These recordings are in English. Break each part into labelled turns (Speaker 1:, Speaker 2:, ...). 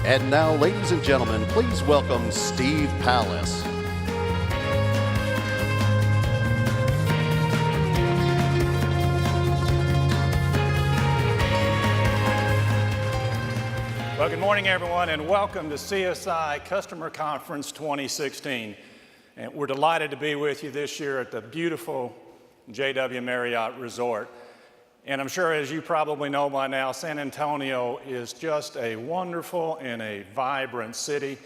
Speaker 1: And now, ladies and gentlemen, please welcome Steve Powless.
Speaker 2: Well, good morning, everyone, and welcome to CSI Customer Conference 2016. And we're delighted to be with you this year at the beautiful JW Marriott Resort. And I'm sure, as you probably know by now, San Antonio is just a wonderful and a vibrant city.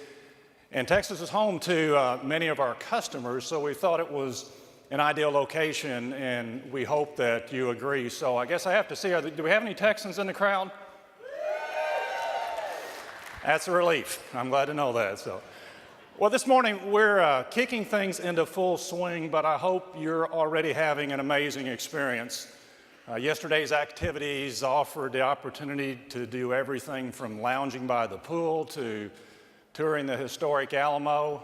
Speaker 2: And Texas is home to many of our customers, so we thought it was an ideal location, and we hope that you agree. So I guess I have to see, do we have any Texans in the crowd? That's a relief. I'm glad to know that. Well, this morning we're kicking things into full swing, but I hope you're already having an amazing experience. Yesterday's activities offered the opportunity to do everything from lounging by the pool to touring the historic Alamo.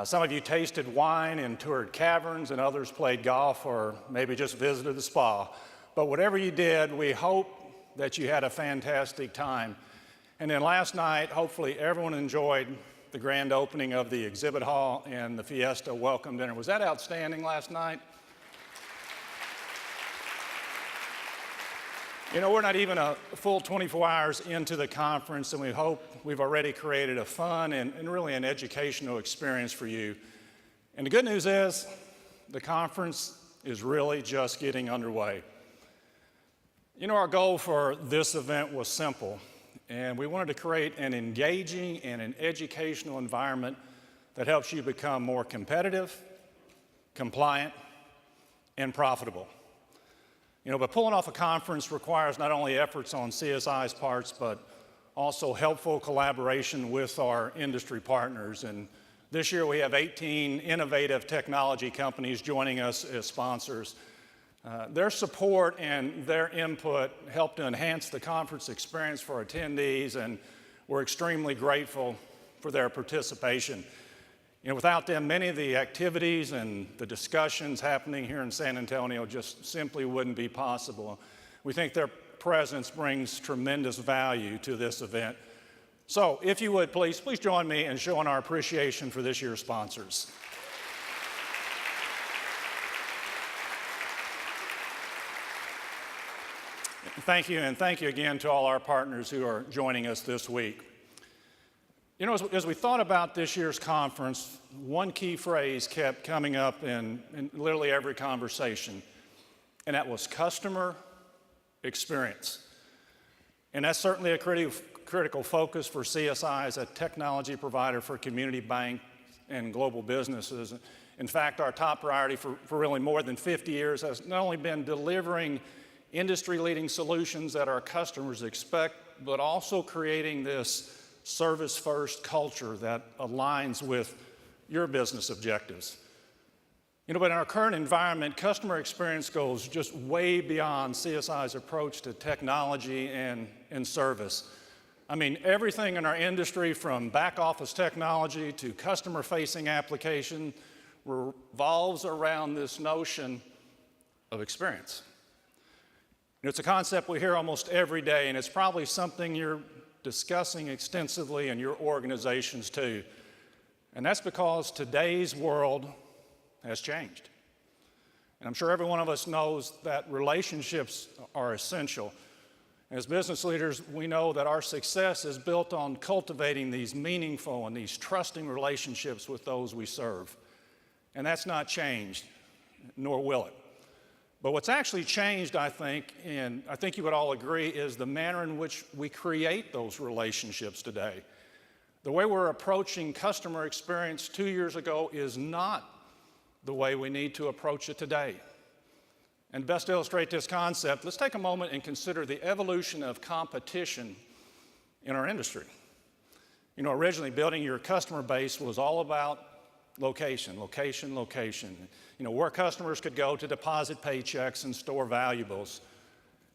Speaker 2: Some of you tasted wine and toured caverns, and others played golf or maybe just visited the spa. But whatever you did, we hope that you had a fantastic time. And then last night, hopefully everyone enjoyed the grand opening of the exhibit hall and the Fiesta welcome dinner. Was that outstanding last night? You know, we're not even a full 24 hours into the conference, and we hope we've already created a fun and really an educational experience for you. And the good news is, the conference is really just getting underway. You know, our goal for this event was simple, and we wanted to create an engaging and an educational environment that helps you become more competitive, compliant, and profitable. You know, but pulling off a conference requires not only efforts on CSI's parts, but also helpful collaboration with our industry partners. And this year we have 18 innovative technology companies joining us as sponsors. Their support and their input help to enhance the conference experience for attendees, and we're extremely grateful for their participation. You know, without them, many of the activities and the discussions happening here in San Antonio just simply wouldn't be possible. We think their presence brings tremendous value to this event. So, if you would, please join me in showing our appreciation for this year's sponsors. Thank you, and thank you again to all our partners who are joining us this week. You know, as we thought about this year's conference, one key phrase kept coming up in literally every conversation, and that was customer experience. And that's certainly a critical focus for CSI as a technology provider for community banks and global businesses. In fact, our top priority for really more than 50 years has not only been delivering industry-leading solutions that our customers expect, but also creating this service-first culture that aligns with your business objectives. You know, but in our current environment, customer experience goes just way beyond CSI's approach to technology and service. I mean, everything in our industry, from back-office technology to customer-facing application, revolves around this notion of experience. You know, it's a concept we hear almost every day, and it's probably something you're discussing extensively in your organizations too. And that's because today's world has changed. And I'm sure every one of us knows that relationships are essential. As business leaders, we know that our success is built on cultivating these meaningful and these trusting relationships with those we serve. And that's not changed, nor will it. But what's actually changed, I think, and I think you would all agree, is the manner in which we create those relationships today. The way we're approaching customer experience 2 years ago is not the way we need to approach it today. And best to illustrate this concept, let's take a moment and consider the evolution of competition in our industry. You know, originally building your customer base was all about location, location, location. You know, where customers could go to deposit paychecks and store valuables.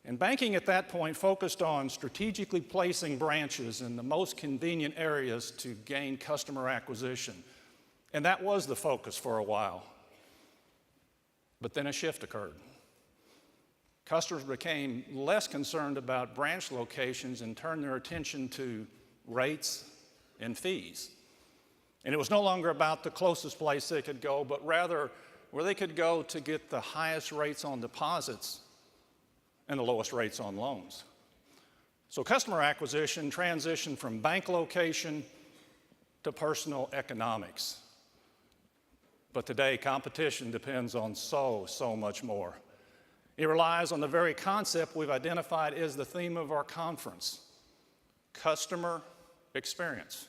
Speaker 2: And banking at that point focused on strategically placing branches in the most convenient areas to gain customer acquisition. And that was the focus for a while. But then a shift occurred. Customers became less concerned about branch locations and turned their attention to rates, and fees. And it was no longer about the closest place they could go, but rather where they could go to get the highest rates on deposits and the lowest rates on loans. So customer acquisition transitioned from bank location to personal economics. But today, competition depends on so much more. It relies on the very concept we've identified as the theme of our conference, customer experience.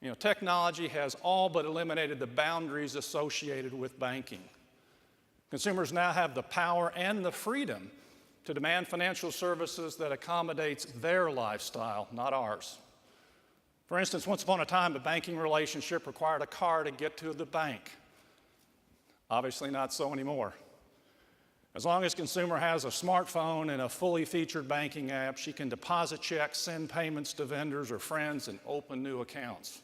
Speaker 2: You know, technology has all but eliminated the boundaries associated with banking. Consumers now have the power and the freedom to demand financial services that accommodates their lifestyle, not ours. For instance, once upon a time, a banking relationship required a car to get to the bank. Obviously not so anymore. As long as a consumer has a smartphone and a fully featured banking app, she can deposit checks, send payments to vendors or friends, and open new accounts.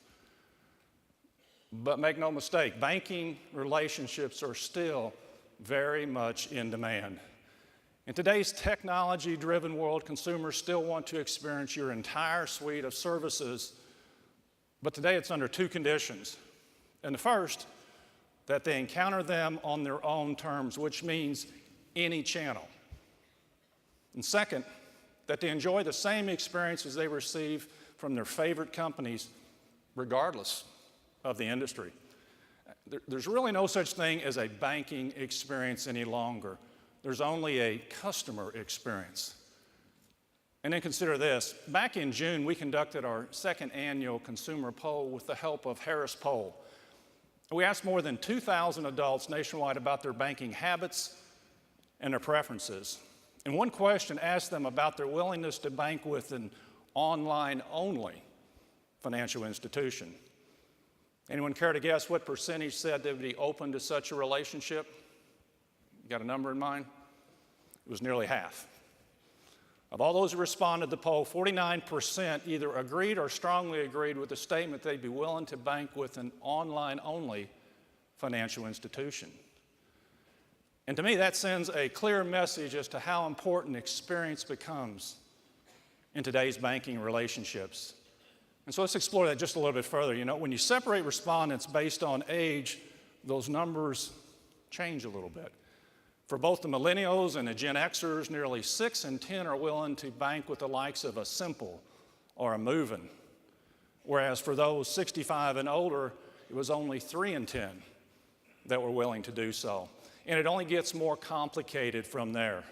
Speaker 2: But make no mistake, banking relationships are still very much in demand. In today's technology-driven world, consumers still want to experience your entire suite of services, but today it's under two conditions. And the first, that they encounter them on their own terms, which means any channel. And second, that they enjoy the same experiences they receive from their favorite companies, regardless of the industry. There's really no such thing as a banking experience any longer. There's only a customer experience. And then consider this. Back in June, we conducted our second annual consumer poll with the help of Harris Poll. We asked more than 2,000 adults nationwide about their banking habits and their preferences. And one question asked them about their willingness to bank with an online-only financial institution. Anyone care to guess what percentage said they would be open to such a relationship? You got a number in mind? It was nearly half. Of all those who responded to the poll, 49% either agreed or strongly agreed with the statement they'd be willing to bank with an online-only financial institution. And to me, that sends a clear message as to how important experience becomes in today's banking relationships. And so let's explore that just a little bit further. You know, when you separate respondents based on age, those numbers change a little bit. For both the millennials and the Gen Xers, nearly 6 in 10 are willing to bank with the likes of a Simple or a Movin', whereas for those 65 and older, it was only 3 in 10 that were willing to do so. And it only gets more complicated from there.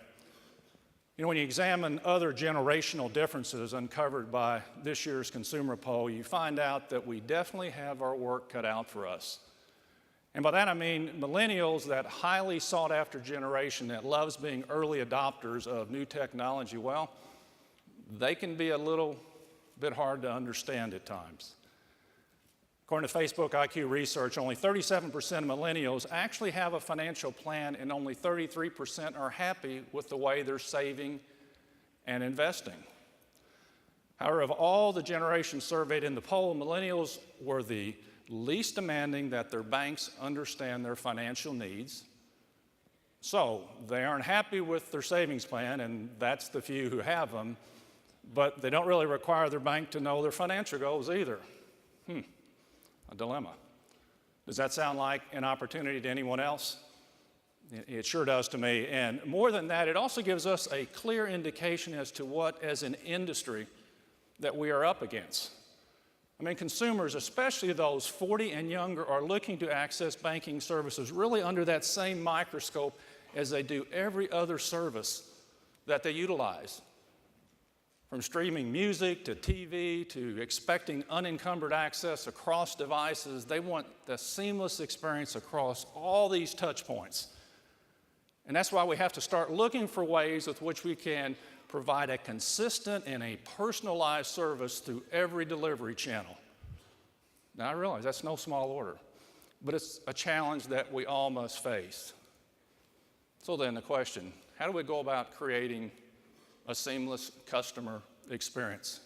Speaker 2: You know, when you examine other generational differences uncovered by this year's consumer poll, you find out that we definitely have our work cut out for us. And by that I mean millennials, that highly sought after generation that loves being early adopters of new technology, well, they can be a little bit hard to understand at times. According to Facebook IQ research, only 37% of millennials actually have a financial plan, and only 33% are happy with the way they're saving and investing. However, of all the generations surveyed in the poll, millennials were the least demanding that their banks understand their financial needs. So they aren't happy with their savings plan, and that's the few who have them, but they don't really require their bank to know their financial goals either. A dilemma. Does that sound like an opportunity to anyone else? It sure does to me. And more than that, it also gives us a clear indication as to what, as an industry, that we are up against. I mean, consumers, especially those 40 and younger, are looking to access banking services really under that same microscope as they do every other service that they utilize. From streaming music to TV to expecting unencumbered access across devices, they want the seamless experience across all these touch points. And that's why we have to start looking for ways with which we can provide a consistent and a personalized service through every delivery channel. Now, I realize that's no small order, but it's a challenge that we all must face. So then the question, how do we go about creating a seamless customer experience?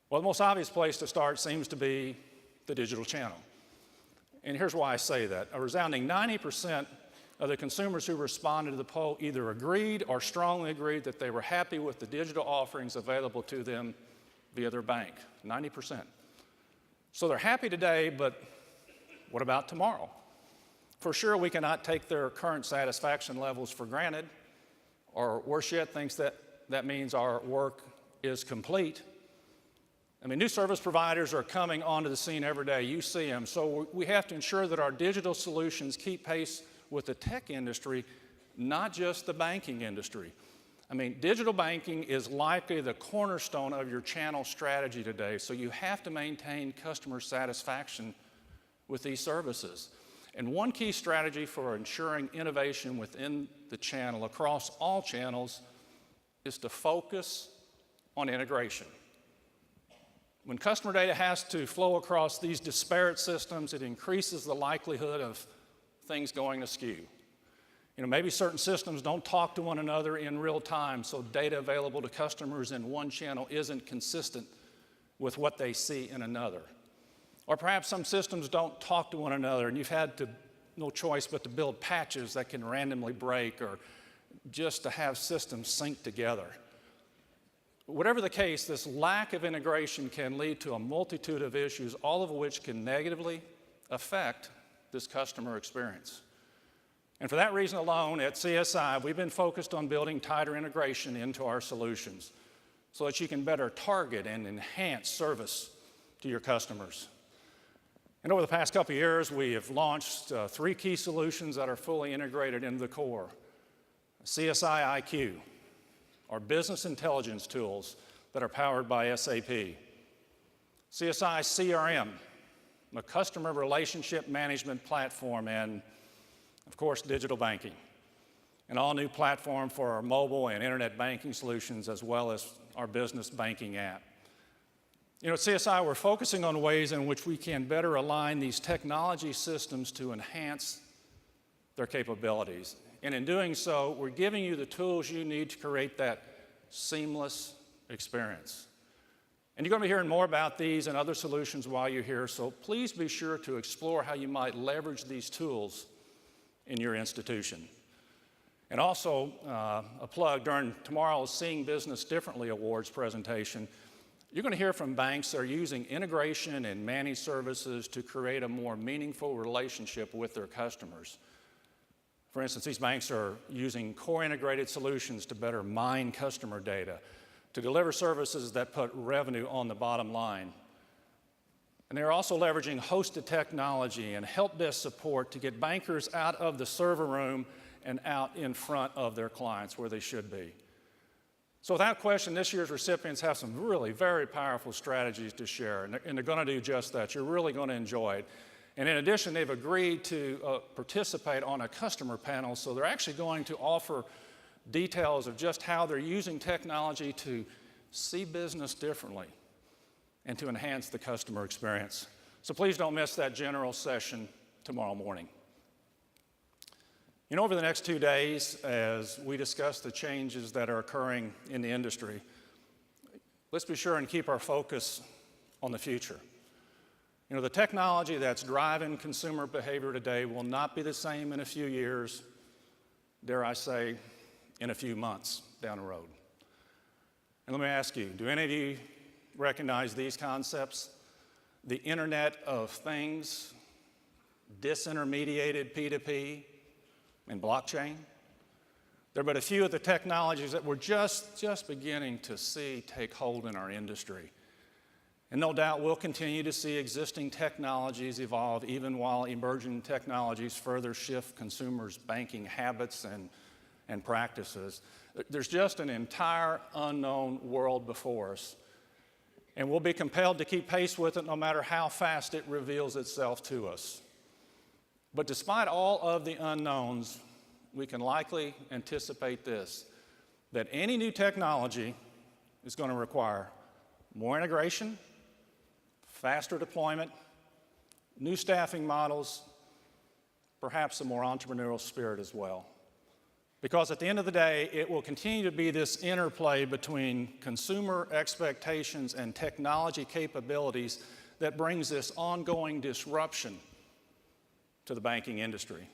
Speaker 2: Well, the most obvious place to start seems to be the digital channel. And here's why I say that. A resounding 90% of the consumers who responded to the poll either agreed or strongly agreed that they were happy with the digital offerings available to them via their bank, 90%. So they're happy today, but what about tomorrow? For sure, we cannot take their current satisfaction levels for granted, or worse yet, thinks that means our work is complete. I mean, new service providers are coming onto the scene every day. You see them. So we have to ensure that our digital solutions keep pace with the tech industry, not just the banking industry. I mean, digital banking is likely the cornerstone of your channel strategy today, so you have to maintain customer satisfaction with these services. And one key strategy for ensuring innovation within the channel, across all channels, is to focus on integration. When customer data has to flow across these disparate systems, it increases the likelihood of things going askew. You know, maybe certain systems don't talk to one another in real time, so data available to customers in one channel isn't consistent with what they see in another. Or perhaps some systems don't talk to one another, and you've had no choice but to build patches that can randomly break, or just to have systems sync together. Whatever the case, this lack of integration can lead to a multitude of issues, all of which can negatively affect this customer experience. And for that reason alone, at CSI, we've been focused on building tighter integration into our solutions so that you can better target and enhance service to your customers. And over the past couple of years, we have launched 3 key solutions that are fully integrated into the core. CSI IQ, our business intelligence tools that are powered by SAP. CSI CRM, a customer relationship management platform, and of course, digital banking, an all-new platform for our mobile and internet banking solutions, as well as our business banking app. You know, at CSI, we're focusing on ways in which we can better align these technology systems to enhance their capabilities. And in doing so, we're giving you the tools you need to create that seamless experience. And you're going to be hearing more about these and other solutions while you're here, so please be sure to explore how you might leverage these tools in your institution. And also, a plug, during tomorrow's Seeing Business Differently Awards presentation, you're going to hear from banks that are using integration and managed services to create a more meaningful relationship with their customers. For instance, these banks are using core integrated solutions to better mine customer data, to deliver services that put revenue on the bottom line. And they're also leveraging hosted technology and help desk support to get bankers out of the server room and out in front of their clients where they should be. So without question, this year's recipients have some really very powerful strategies to share, and they're going to do just that. You're really going to enjoy it. And in addition, they've agreed to participate on a customer panel, so they're actually going to offer details of just how they're using technology to see business differently and to enhance the customer experience. So please don't miss that general session tomorrow morning. You know, over the next 2 days, as we discuss the changes that are occurring in the industry, let's be sure and keep our focus on the future. You know, the technology that's driving consumer behavior today will not be the same in a few years, dare I say, in a few months down the road. And let me ask you, do any of you recognize these concepts? The Internet of Things, disintermediated P2P, and blockchain. They're but a few of the technologies that we're just beginning to see take hold in our industry. And no doubt we'll continue to see existing technologies evolve even while emerging technologies further shift consumers' banking habits and practices. There's just an entire unknown world before us. And we'll be compelled to keep pace with it no matter how fast it reveals itself to us. But despite all of the unknowns, we can likely anticipate this, that any new technology is going to require more integration, faster deployment, new staffing models, perhaps a more entrepreneurial spirit as well. Because at the end of the day, it will continue to be this interplay between consumer expectations and technology capabilities that brings this ongoing disruption to the banking industry.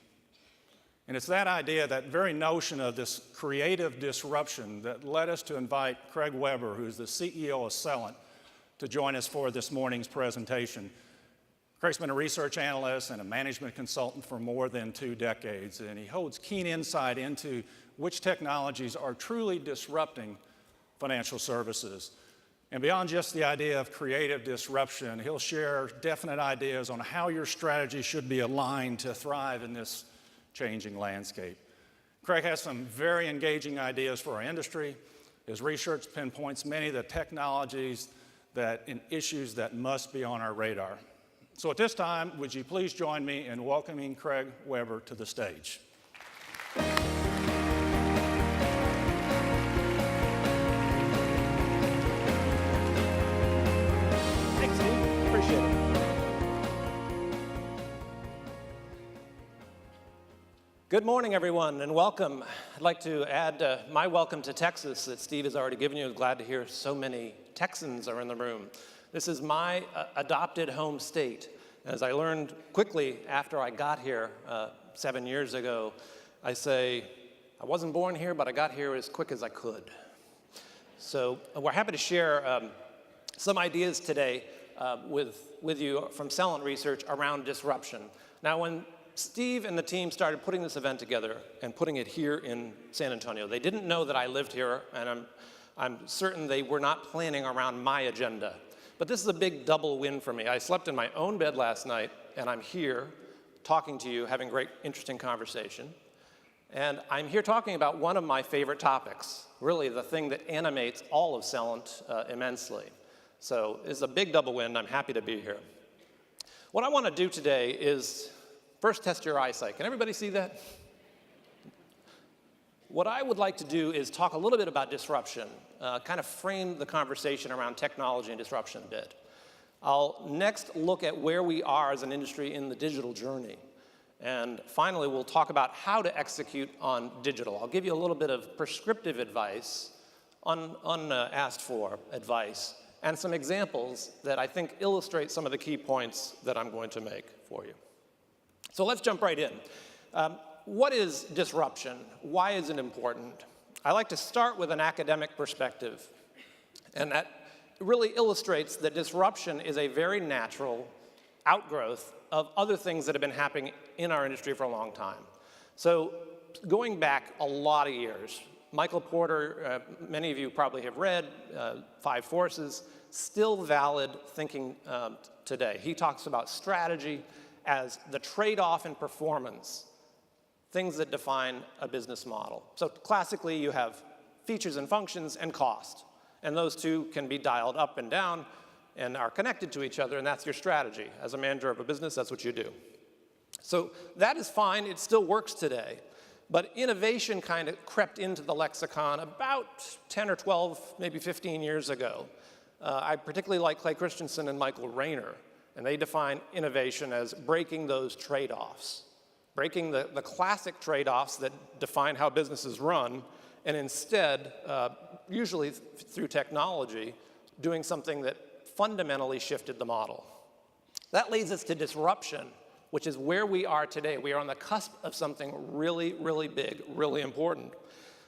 Speaker 2: And it's that idea, that very notion of this creative disruption that led us to invite Craig Weber, who's the CEO of Celent, to join us for this morning's presentation. Craig's been a research analyst and a management consultant for more than 2 decades, and he holds keen insight into which technologies are truly disrupting financial services. And beyond just the idea of creative disruption, he'll share definite ideas on how your strategy should be aligned to thrive in this changing landscape. Craig has some very engaging ideas for our industry. His research pinpoints many of the technologies and issues that must be on our radar. So at this time, would you please join me in welcoming Craig Weber to the stage.
Speaker 3: Thanks, Steve. Appreciate it. Good morning, everyone, and welcome. I'd like to add my welcome to Texas that Steve has already given you. I'm glad to hear so many Texans are in the room. This is my adopted home state. As I learned quickly after I got here 7 years ago, I say, I wasn't born here, but I got here as quick as I could. So we're happy to share some ideas today with you from Celent Research around disruption. Now, when Steve and the team started putting this event together and putting it here in San Antonio, they didn't know that I lived here, and I'm certain they were not planning around my agenda. But this is a big double win for me. I slept in my own bed last night, and I'm here talking to you, having great, interesting conversation. And I'm here talking about one of my favorite topics, really the thing that animates all of Celent immensely. So it's a big double win. I'm happy to be here. What I want to do today is first test your eyesight. Can everybody see that? What I would like to do is talk a little bit about disruption, kind of frame the conversation around technology and disruption a bit. I'll next look at where we are as an industry in the digital journey. And finally, we'll talk about how to execute on digital. I'll give you a little bit of prescriptive advice, unasked for advice, and some examples that I think illustrate some of the key points that I'm going to make for you. So let's jump right in. What is disruption? Why is it important? I like to start with an academic perspective, and that really illustrates that disruption is a very natural outgrowth of other things that have been happening in our industry for a long time. So going back a lot of years, Michael Porter, many of you probably have read, 5 Forces, still valid thinking today. He talks about strategy as the trade-off in performance, things that define a business model. So classically, you have features and functions and cost, and those two can be dialed up and down and are connected to each other, and that's your strategy. As a manager of a business, that's what you do. So that is fine. It still works today. But innovation kind of crept into the lexicon about 10 or 12, maybe 15 years ago. I particularly like Clay Christensen and Michael Rayner, and they define innovation as breaking those trade-offs, breaking the classic trade-offs that define how businesses run, and instead, usually through technology, doing something that fundamentally shifted the model. That leads us to disruption, which is where we are today. We are on the cusp of something really, really big, really important.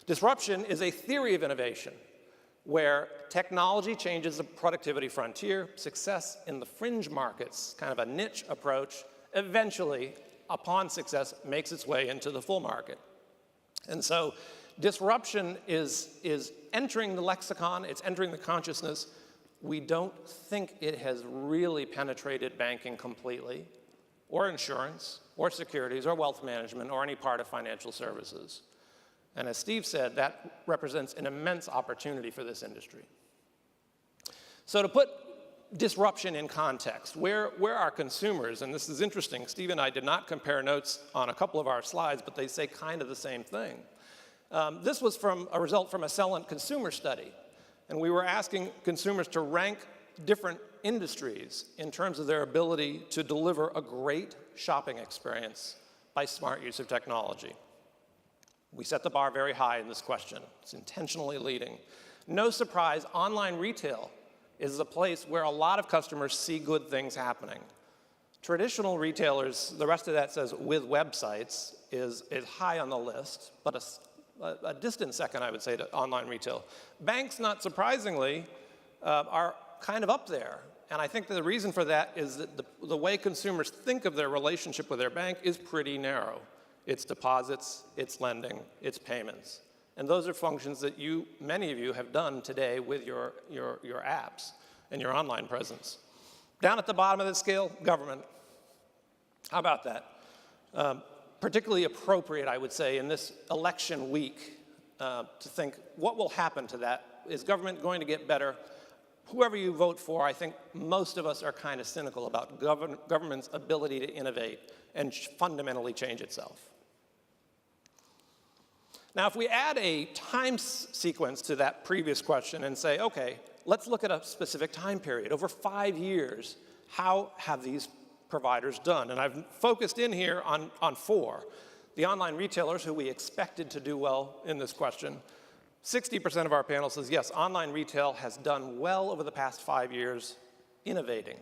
Speaker 3: Disruption is a theory of innovation, where technology changes the productivity frontier, success in the fringe markets, kind of a niche approach, eventually, upon success, makes its way into the full market. And so disruption is entering the lexicon, it's entering the consciousness. We don't think it has really penetrated banking completely, or insurance, or securities, or wealth management, or any part of financial services. And as Steve said, that represents an immense opportunity for this industry. So to put disruption in context, where are consumers? And this is interesting. Steve and I did not compare notes on a couple of our slides, but they say kind of the same thing. This was from a result from a Celent consumer study. And we were asking consumers to rank different industries in terms of their ability to deliver a great shopping experience by smart use of technology. We set the bar very high in this question. It's intentionally leading. No surprise, online retail is the place where a lot of customers see good things happening. Traditional retailers, the rest of that says with websites, is high on the list, but a distant second, I would say, to online retail. Banks, not surprisingly, are kind of up there. And I think that the reason for that is that the way consumers think of their relationship with their bank is pretty narrow. It's deposits, it's lending, it's payments. And those are functions that many of you have done today with your apps and your online presence. Down at the bottom of the scale, government. How about that? Particularly appropriate, I would say, in this election week to think, what will happen to that? Is government going to get better? Whoever you vote for, I think most of us are kind of cynical about government's ability to innovate and fundamentally change itself. Now, if we add a time sequence to that previous question and say, okay, let's look at a specific time period. Over 5 years, how have these providers done? And I've focused in here on 4. The online retailers, who we expected to do well in this question. 60% of our panel says, yes, online retail has done well over the past 5 years innovating.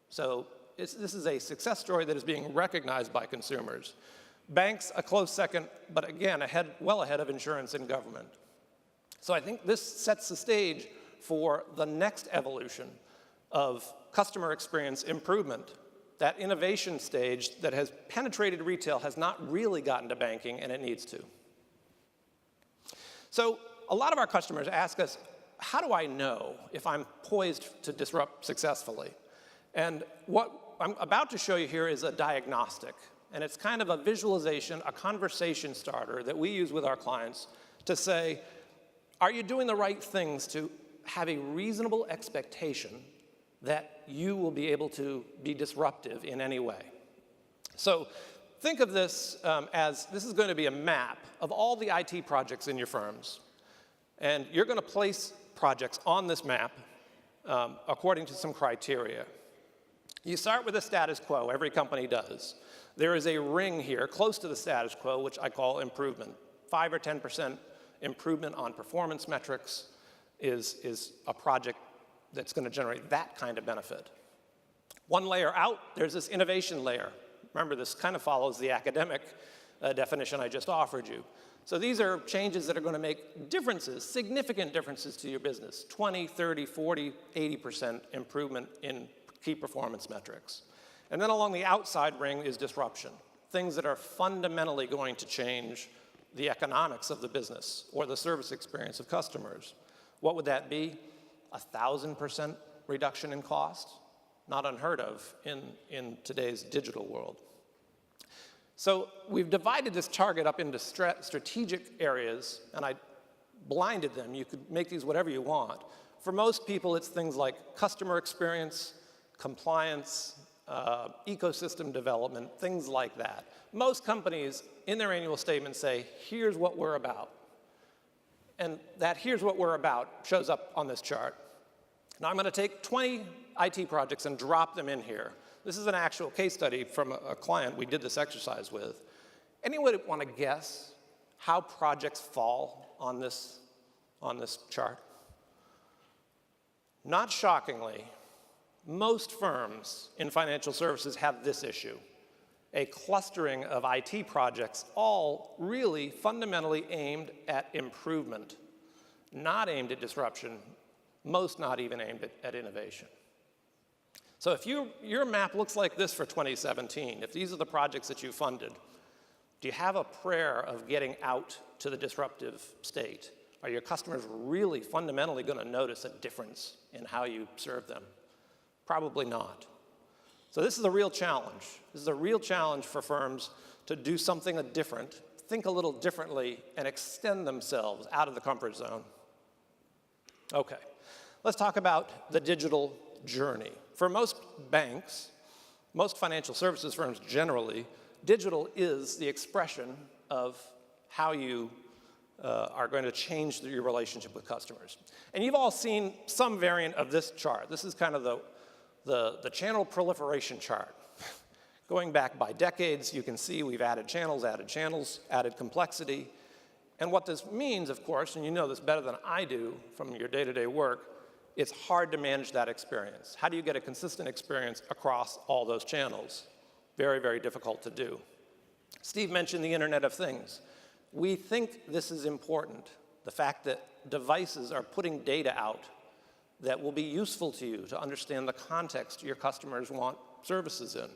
Speaker 3: So this is a success story that is being recognized by consumers. Banks, a close second, but again, well ahead of insurance and government. So I think this sets the stage for the next evolution of customer experience improvement. That innovation stage that has penetrated retail has not really gotten to banking, and it needs to. So a lot of our customers ask us, how do I know if I'm poised to disrupt successfully? And what I'm about to show you here is a diagnostic. And it's kind of a visualization, a conversation starter that we use with our clients to say, are you doing the right things to have a reasonable expectation that you will be able to be disruptive in any way? So think of this as this is going to be a map of all the IT projects in your firms. And you're going to place projects on this map according to some criteria. You start with the status quo. Every company does. There is a ring here close to the status quo, which I call improvement. 5 or 10% improvement on performance metrics is a project that's going to generate that kind of benefit. One layer out, there's this innovation layer. Remember, this kind of follows the academic definition I just offered you. So these are changes that are going to make differences, significant differences to your business. 20, 30, 40, 80% improvement in key performance metrics. And then along the outside ring is disruption. Things that are fundamentally going to change the economics of the business or the service experience of customers. What would that be? 1,000% reduction in cost? Not unheard of in today's digital world. So we've divided this target up into strategic areas, and I blinded them. You could make these whatever you want. For most people, it's things like customer experience, compliance, ecosystem development, things like that. Most companies, in their annual statement, say, here's what we're about. And that here's what we're about shows up on this chart. Now I'm going to take 20 IT projects and drop them in here. This is an actual case study from a client we did this exercise with. Anyone want to guess how projects fall on this chart? Not shockingly, most firms in financial services have this issue. A clustering of IT projects, all really fundamentally aimed at improvement, not aimed at disruption, most not even aimed at innovation. So if your map looks like this for 2017, if these are the projects that you funded, do you have a prayer of getting out to the disruptive state? Are your customers really fundamentally going to notice a difference in how you serve them? Probably not. So this is a real challenge. This is a real challenge for firms to do something different, think a little differently, and extend themselves out of the comfort zone. Okay, let's talk about the digital journey. For most banks, most financial services firms generally, digital is the expression of how you are going to change your relationship with customers. And you've all seen some variant of this chart. This is kind of the channel proliferation chart. Going back by decades, you can see we've added channels, added complexity. And what this means, of course, and you know this better than I do from your day-to-day work, it's hard to manage that experience. How do you get a consistent experience across all those channels? Very, very difficult to do. Steve mentioned the Internet of Things. We think this is important, the fact that devices are putting data out that will be useful to you to understand the context your customers want services in.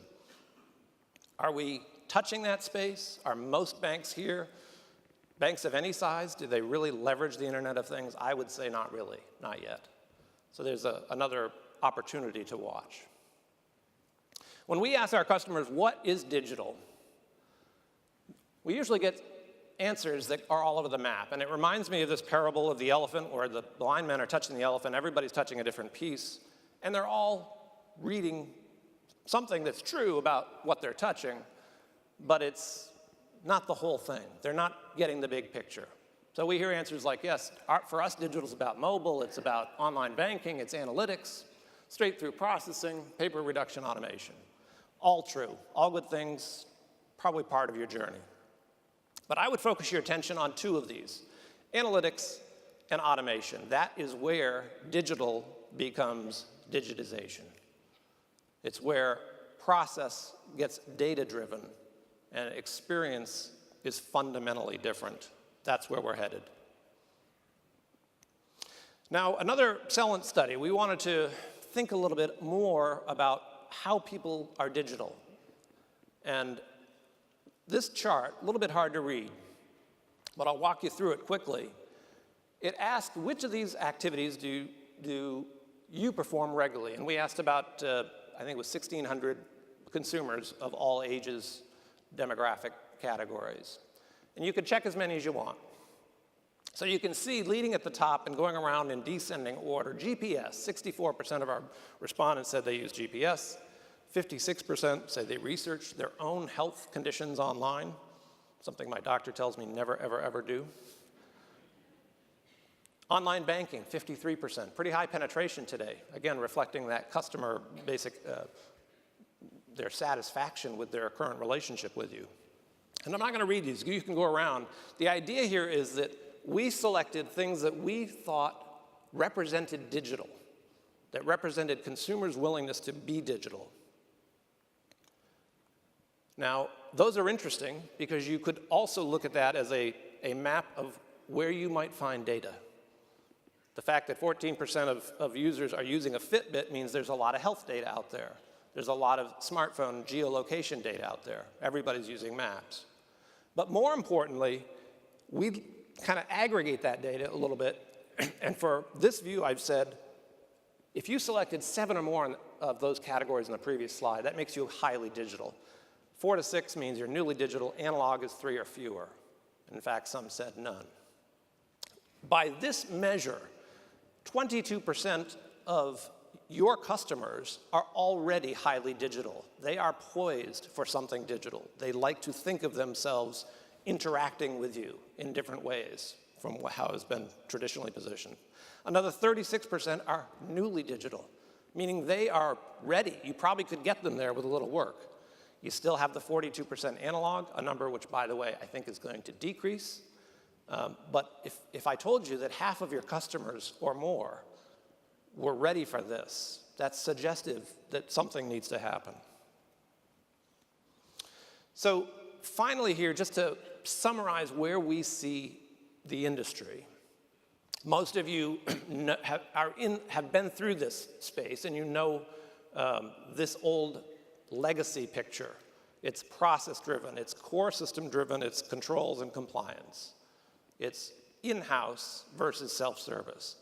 Speaker 3: Are we touching that space? Are most banks here, banks of any size, do they really leverage the Internet of Things? I would say not really, not yet. So there's another opportunity to watch. When we ask our customers, what is digital? We usually get answers that are all over the map. And it reminds me of this parable of the elephant where the blind men are touching the elephant, everybody's touching a different piece, and they're all reading something that's true about what they're touching, but it's not the whole thing. They're not getting the big picture. So we hear answers like, yes, for us, digital is about mobile, it's about online banking, it's analytics, straight-through processing, paper reduction, automation. All true, all good things, probably part of your journey. But I would focus your attention on two of these, analytics and automation. That is where digital becomes digitization. It's where process gets data-driven and experience is fundamentally different. That's where we're headed. Now, another Celent study, we wanted to think a little bit more about how people are digital. And this chart, a little bit hard to read, but I'll walk you through it quickly. It asked which of these activities do you perform regularly? And we asked about, I think it was 1,600 consumers of all ages, demographic categories. And you can check as many as you want. So you can see leading at the top and going around in descending order, GPS, 64% of our respondents said they use GPS. 56% say they research their own health conditions online, something my doctor tells me never, ever, ever do. Online banking, 53%, pretty high penetration today. Again, reflecting that customer their satisfaction with their current relationship with you. And I'm not going to read these, you can go around. The idea here is that we selected things that we thought represented digital, that represented consumers' willingness to be digital. Now, those are interesting because you could also look at that as a map of where you might find data. The fact that 14% of users are using a Fitbit means there's a lot of health data out there. There's a lot of smartphone geolocation data out there. Everybody's using maps. But more importantly, we kind of aggregate that data a little bit. And for this view, I've said, if you selected 7 or more of those categories in the previous slide, that makes you highly digital. 4 to 6 means you're newly digital. Analog is 3 or fewer. In fact, some said none. By this measure, 22% of your customers are already highly digital. They are poised for something digital. They like to think of themselves interacting with you in different ways from how it's been traditionally positioned. Another 36% are newly digital, meaning they are ready. You probably could get them there with a little work. You still have the 42% analog, a number which, by the way, I think is going to decrease. But if I told you that half of your customers or more were ready for this, that's suggestive that something needs to happen. So finally here, just to summarize where we see the industry. Most of you have been through this space, and you know this old legacy picture. It's process-driven, it's core system-driven, it's controls and compliance. It's in-house versus self-service.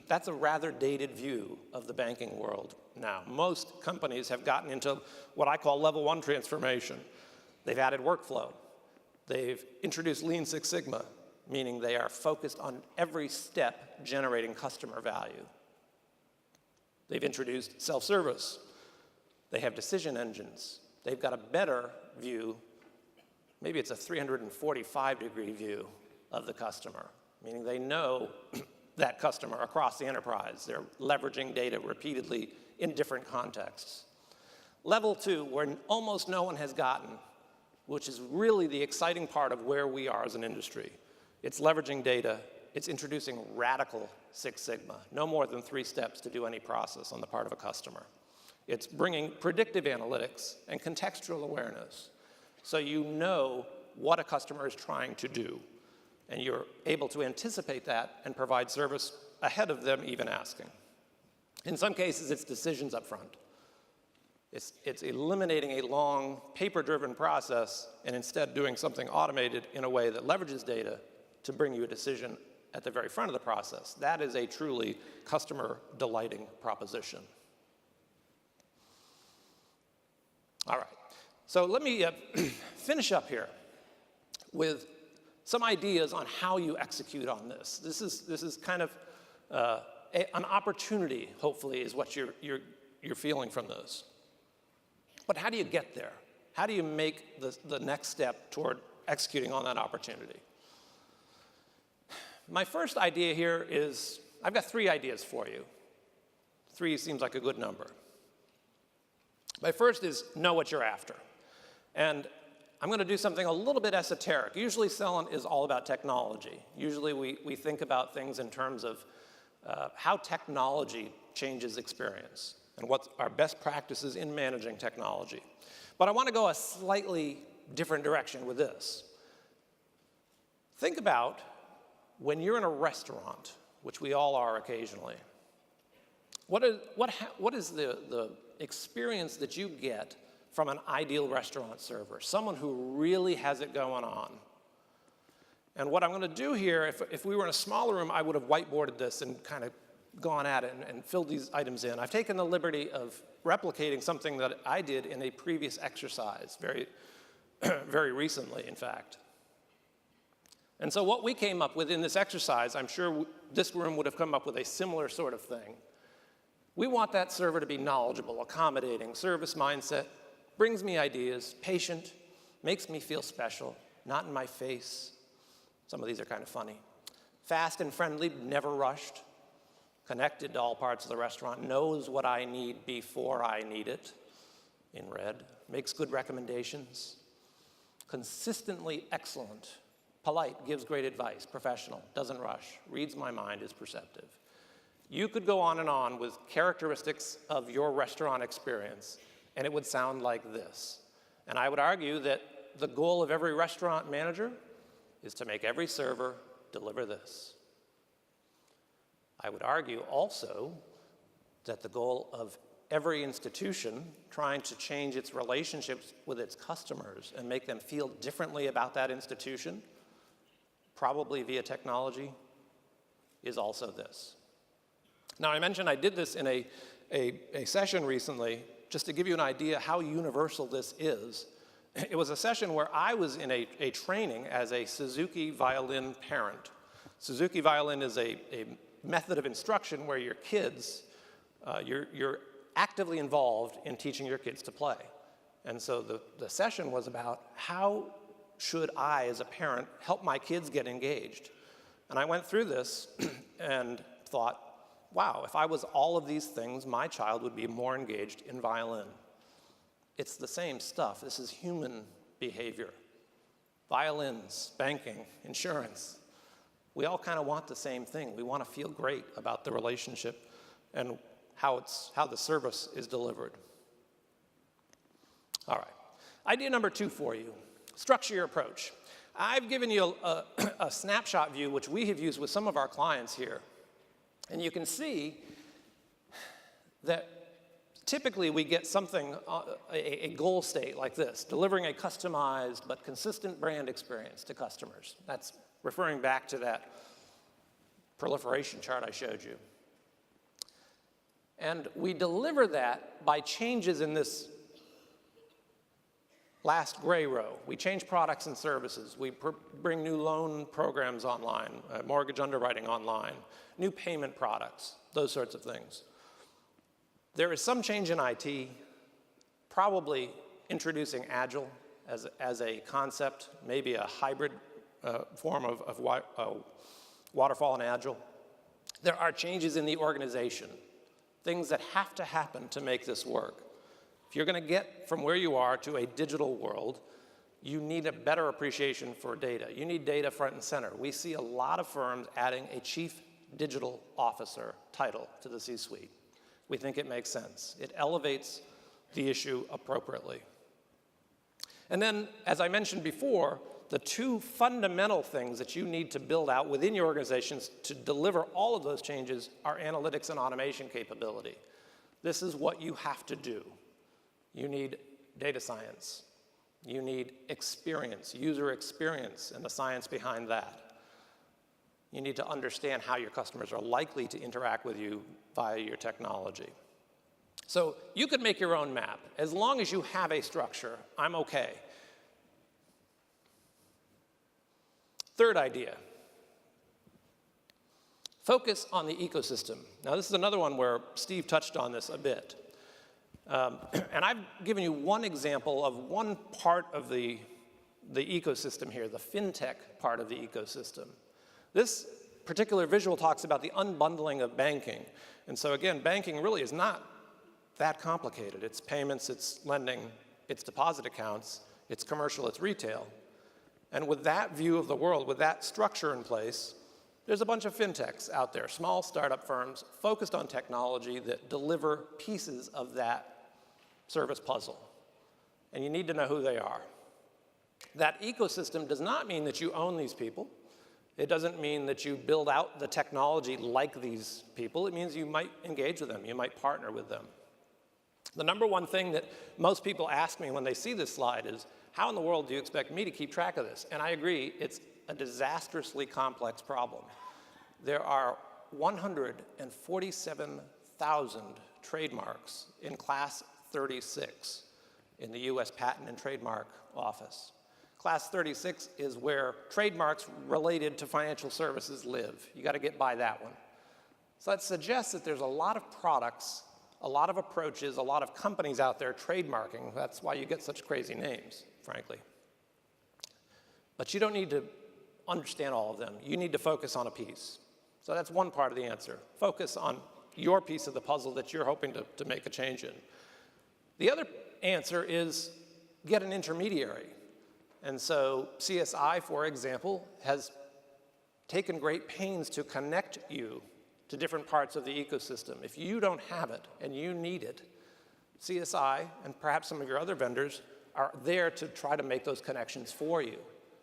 Speaker 3: That's a rather dated view of the banking world now. Most companies have gotten into what I call level 1 transformation. They've added workflow. They've introduced Lean Six Sigma, meaning they are focused on every step generating customer value. They've introduced self-service. They have decision engines. They've got a better view, maybe it's a 345-degree view of the customer, meaning they know that customer across the enterprise. They're leveraging data repeatedly in different contexts. Level 2, where almost no one has gotten, which is really the exciting part of where we are as an industry. It's leveraging data. It's introducing radical Six Sigma, no more than 3 steps to do any process on the part of a customer. It's bringing predictive analytics and contextual awareness so you know what a customer is trying to do, and you're able to anticipate that and provide service ahead of them even asking. In some cases, it's decisions up front. It's eliminating a long, paper-driven process and instead doing something automated in a way that leverages data to bring you a decision at the very front of the process. That is a truly customer-delighting proposition. All right, so let me finish up here with some ideas on how you execute on this. This is kind of an opportunity, hopefully, is what you're feeling from this. But how do you get there? How do you make the next step toward executing on that opportunity? My first idea here is, I've got 3 ideas for you. 3 seems like a good number. My first is know what you're after. And I'm going to do something a little bit esoteric. Usually Celent is all about technology. Usually we think about things in terms of how technology changes experience and what our best practices in managing technology. But I want to go a slightly different direction with this. Think about when you're in a restaurant, which we all are occasionally. What is the experience that you get from an ideal restaurant server, someone who really has it going on? And what I'm going to do here, if we were in a smaller room, I would have whiteboarded this and kind of gone at it and filled these items in. I've taken the liberty of replicating something that I did in a previous exercise, very, very recently, in fact. And so what we came up with in this exercise, I'm sure this room would have come up with a similar sort of thing. We want that server to be knowledgeable, accommodating, service mindset, brings me ideas, patient, makes me feel special, not in my face. Some of these are kind of funny. Fast and friendly, never rushed, connected to all parts of the restaurant, knows what I need before I need it, in red, makes good recommendations, consistently excellent, polite, gives great advice, professional, doesn't rush, reads my mind, is perceptive. You could go on and on with characteristics of your restaurant experience, and it would sound like this. And I would argue that the goal of every restaurant manager is to make every server deliver this. I would argue also that the goal of every institution trying to change its relationships with its customers and make them feel differently about that institution, probably via technology, is also this. Now, I mentioned I did this in a session recently, just to give you an idea how universal this is. It was a session where I was in a training as a Suzuki violin parent. Suzuki violin is a method of instruction where your kids, you're actively involved in teaching your kids to play. And so the session was about how should I, as a parent, help my kids get engaged? And I went through this and thought, wow, if I was all of these things, my child would be more engaged in violin. It's the same stuff. This is human behavior. Violins, banking, insurance. We all kind of want the same thing. We want to feel great about the relationship and how the service is delivered. All right. Idea number 2 for you. Structure your approach. I've given you a snapshot view, which we have used with some of our clients here. And you can see that typically we get something, a goal state like this, delivering a customized but consistent brand experience to customers. That's referring back to that proliferation chart I showed you. And we deliver that by changes in this last gray row. We change products and services. We bring new loan programs online, mortgage underwriting online, new payment products, those sorts of things. There is some change in IT, probably introducing Agile as a concept, maybe a hybrid form of waterfall and Agile. There are changes in the organization, things that have to happen to make this work. If you're going to get from where you are to a digital world, you need a better appreciation for data. You need data front and center. We see a lot of firms adding a chief digital officer title to the C-suite. We think it makes sense. It elevates the issue appropriately. And then, as I mentioned before, the two fundamental things that you need to build out within your organizations to deliver all of those changes are analytics and automation capability. This is what you have to do. You need data science. You need experience, user experience, and the science behind that. You need to understand how your customers are likely to interact with you via your technology. So you could make your own map. As long as you have a structure, I'm okay. Third idea, focus on the ecosystem. Now this is another one where Steve touched on this a bit. And I've given you one example of one part of the ecosystem here, the fintech part of the ecosystem. This particular visual talks about the unbundling of banking. And so again, banking really is not that complicated. It's payments, it's lending, it's deposit accounts, it's commercial, it's retail. And with that view of the world, with that structure in place, there's a bunch of fintechs out there, small startup firms focused on technology that deliver pieces of that service puzzle. And you need to know who they are. That ecosystem does not mean that you own these people. It doesn't mean that you build out the technology like these people. It means you might engage with them. You might partner with them. The number one thing that most people ask me when they see this slide is, how in the world do you expect me to keep track of this? And I agree, it's a disastrously complex problem. There are 147,000 trademarks in Class 36 in the US Patent and Trademark Office. Class 36 is where trademarks related to financial services live. You got to get by that one. So that suggests that there's a lot of products, a lot of approaches, a lot of companies out there trademarking. That's why you get such crazy names, frankly. But you don't need to understand all of them. You need to focus on a piece. So that's one part of the answer. Focus on your piece of the puzzle that you're hoping to make a change in. The other answer is get an intermediary. And so CSI, for example, has taken great pains to connect you to different parts of the ecosystem. If you don't have it and you need it, CSI and perhaps some of your other vendors are there to try to make those connections for you.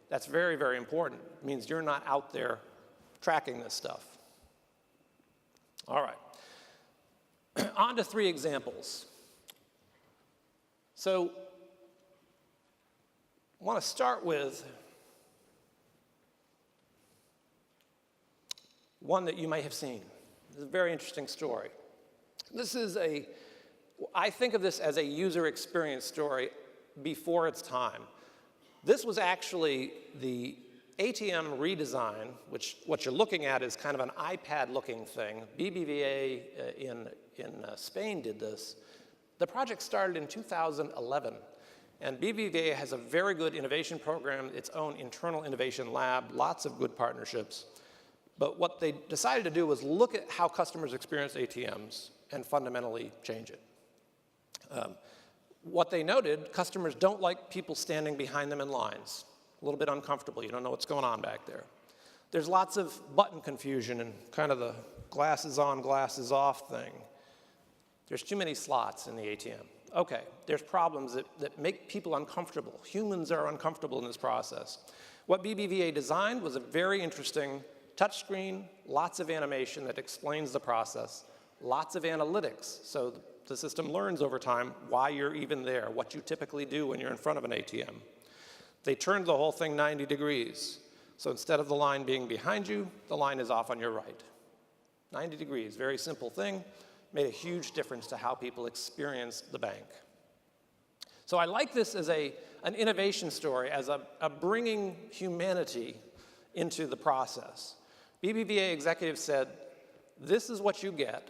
Speaker 3: That's very, very important. It means you're not out there tracking this stuff. All right. On to 3 examples. So I want to start with one that you may have seen. This is a very interesting story. I think of this as a user experience story before its time. This was actually the ATM redesign, which what you're looking at is kind of an iPad-looking thing. BBVA in Spain did this. The project started in 2011, and BBVA has a very good innovation program, its own internal innovation lab, lots of good partnerships. But what they decided to do was look at how customers experience ATMs and fundamentally change it. What they noted, customers don't like people standing behind them in lines. A little bit uncomfortable. You don't know what's going on back there. There's lots of button confusion and kind of the glasses on, glasses off thing. There's too many slots in the ATM. Okay, there's problems that make people uncomfortable. Humans are uncomfortable in this process. What BBVA designed was a very interesting touchscreen, lots of animation that explains the process, lots of analytics. So the system learns over time why you're even there, what you typically do when you're in front of an ATM. They turned the whole thing 90 degrees. So instead of the line being behind you, the line is off on your right. 90 degrees, very simple thing, made a huge difference to how people experience the bank. So I like this as an innovation story, as a bringing humanity into the process. BBVA executives said, this is what you get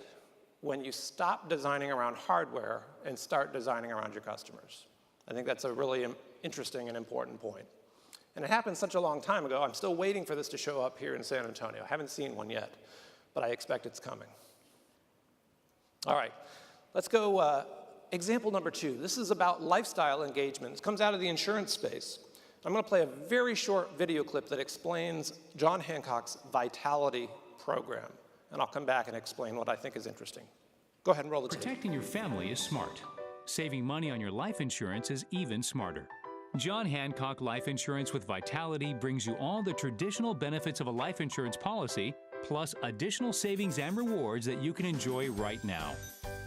Speaker 3: when you stop designing around hardware and start designing around your customers. I think that's a really interesting and important point. And it happened such a long time ago, I'm still waiting for this to show up here in San Antonio. I haven't seen one yet, but I expect it's coming. All right, let's go example number 2. This is about lifestyle engagement. This comes out of the insurance space. I'm going to play a very short video clip that explains John Hancock's Vitality program. And I'll come back and explain what I think is interesting. Go ahead and roll the tape.
Speaker 4: Protecting your family is smart. Saving money on your life insurance is even smarter. John Hancock Life Insurance with Vitality brings you all the traditional benefits of a life insurance policy, plus additional savings and rewards that you can enjoy right now.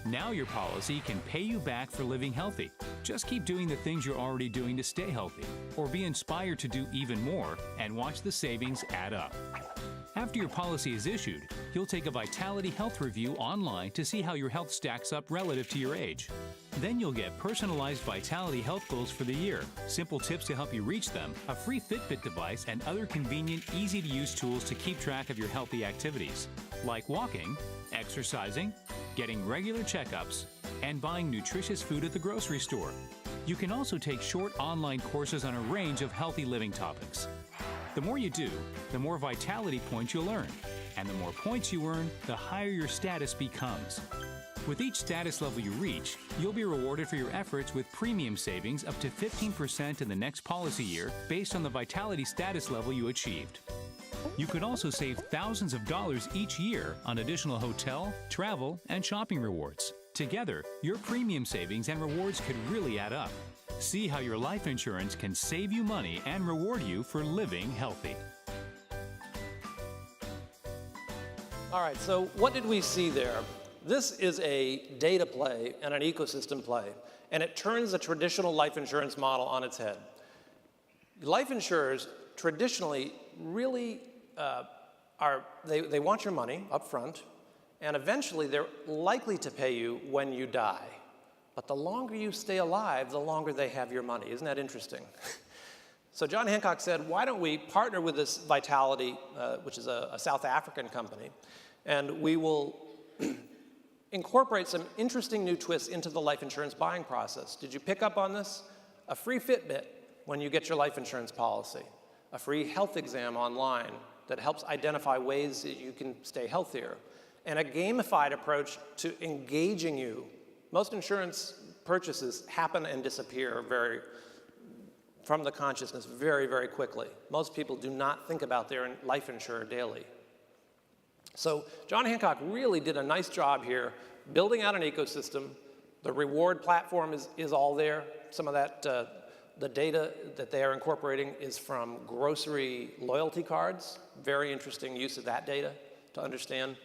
Speaker 4: Now your policy can pay you back for living healthy. Just keep doing the things you're already doing to stay healthy, or be inspired to do even more and watch the savings add up. After your policy is issued, you'll take a Vitality Health Review online to see how your health stacks up relative to your age. Then you'll get personalized Vitality Health goals for the year, simple tips to help you reach them, a free Fitbit device, and other convenient, easy-to-use tools to keep track of your healthy activities, like walking, exercising, getting regular checkups, and buying nutritious food at the grocery store. You can also take short online courses on a range of healthy living topics. The more you do, the more Vitality points you'll earn. And the more points you earn, the higher your status becomes. With each status level you reach, you'll be rewarded for your efforts with premium savings up to 15% in the next policy year based on the Vitality status level you achieved. You could also save thousands of dollars each year on additional hotel, travel, and shopping rewards. Together, your premium savings and rewards could really add up. See how your life insurance can save you money and reward you for living healthy.
Speaker 3: All right, so what did we see there? This is a data play and an ecosystem play, and it turns the traditional life insurance model on its head. Life insurers traditionally really they want your money up front, and eventually they're likely to pay you when you die. But the longer you stay alive, the longer they have your money. Isn't that interesting? So John Hancock said, why don't we partner with this Vitality, which is a South African company, and we will incorporate some interesting new twists into the life insurance buying process. Did you pick up on this? A free Fitbit when you get your life insurance policy, a free health exam online that helps identify ways that you can stay healthier, and a gamified approach to engaging you. Most insurance purchases happen and disappear from the consciousness very, very quickly. Most people do not think about their life insurer daily. So John Hancock really did a nice job here building out an ecosystem. The reward platform is all there. Some of that, the data that they are incorporating is from grocery loyalty cards. Very interesting use of that data to understand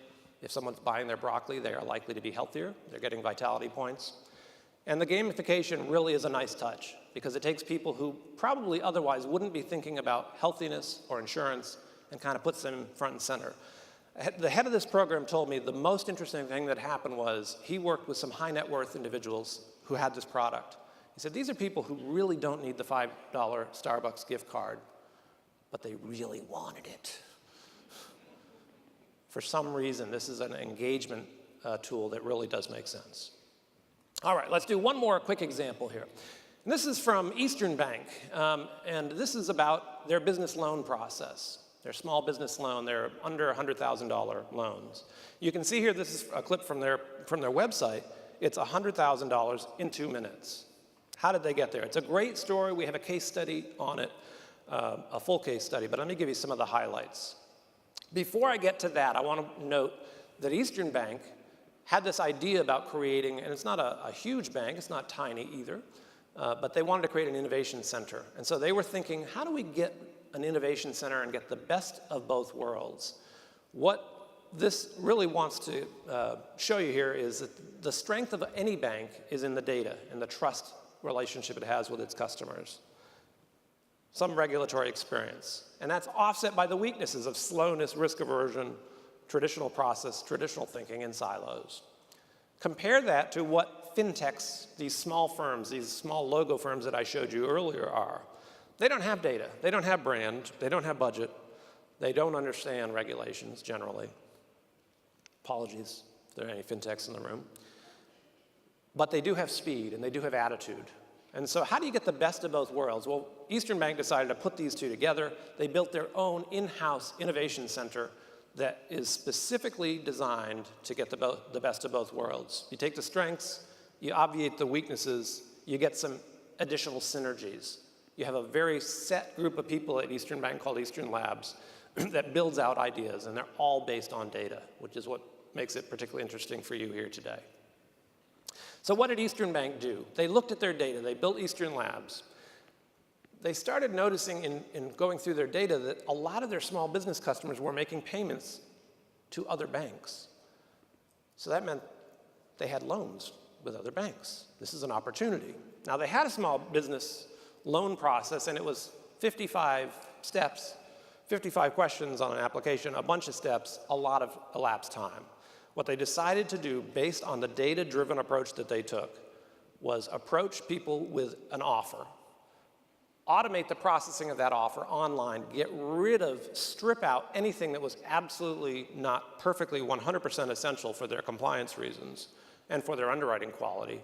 Speaker 3: if someone's buying their broccoli, they are likely to be healthier. They're getting Vitality points. And the gamification really is a nice touch because it takes people who probably otherwise wouldn't be thinking about healthiness or insurance and kind of puts them front and center. The head of this program told me the most interesting thing that happened was he worked with some high net worth individuals who had this product. He said, these are people who really don't need the $5 Starbucks gift card, but they really wanted it. For some reason, this is an engagement tool that really does make sense. All right, let's do one more quick example here. And this is from Eastern Bank, and this is about their business loan process. Their small business loan, they're under $100,000 loans. You can see here, this is a clip from their website. It's $100,000 in 2 minutes. How did they get there? It's a great story. We have a case study on it, a full case study, but let me give you some of the highlights. Before I get to that, I want to note that Eastern Bank had this idea about creating, and it's not a huge bank, it's not tiny either, but they wanted to create an innovation center. And so they were thinking, how do we get an innovation center and get the best of both worlds? What this really wants to show you here is that the strength of any bank is in the data and the trust relationship it has with its customers. Some regulatory experience. And that's offset by the weaknesses of slowness, risk aversion, traditional process, traditional thinking in silos. Compare that to what fintechs, these small firms, these small logo firms that I showed you earlier are. They don't have data, they don't have brand, they don't have budget, they don't understand regulations generally. Apologies if there are any fintechs in the room. But they do have speed and they do have attitude. And so how do you get the best of both worlds? Well, Eastern Bank decided to put these two together. They built their own in-house innovation center that is specifically designed to get the best of both worlds. You take the strengths, you obviate the weaknesses, you get some additional synergies. You have a very set group of people at Eastern Bank called Eastern Labs that builds out ideas, and they're all based on data, which is what makes it particularly interesting for you here today. So what did Eastern Bank do? They looked at their data, they built Eastern Labs. they started noticing in going through their data that a lot of their small business customers were making payments to other banks. So that meant they had loans with other banks. This is an opportunity. Now, they had a small business loan process, and it was 55 steps, 55 questions on an application, a bunch of steps, a lot of elapsed time. What they decided to do, based on the data-driven approach that they took, was approach people with an offer, automate the processing of that offer online, strip out anything that was absolutely not perfectly 100% essential for their compliance reasons and for their underwriting quality,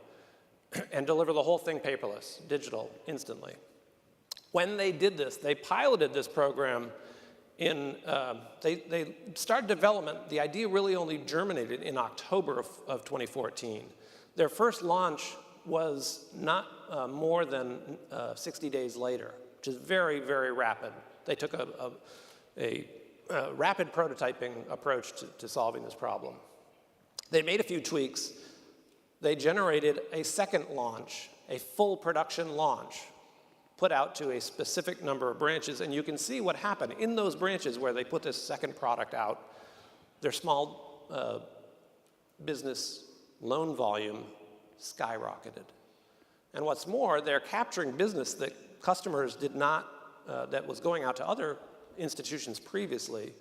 Speaker 3: and deliver the whole thing paperless, digital, instantly. When they did this, they piloted this program they started development. The idea really only germinated in October of 2014. Their first launch was not more than 60 days later, which is very, very rapid. They took a rapid prototyping approach to solving this problem. They made a few tweaks. They generated a second launch, a full production launch, put out to a specific number of branches, and you can see what happened in those branches where they put this second product out. Their small business loan volume skyrocketed. And what's more, they're capturing business that customers did not, that was going out to other institutions previously.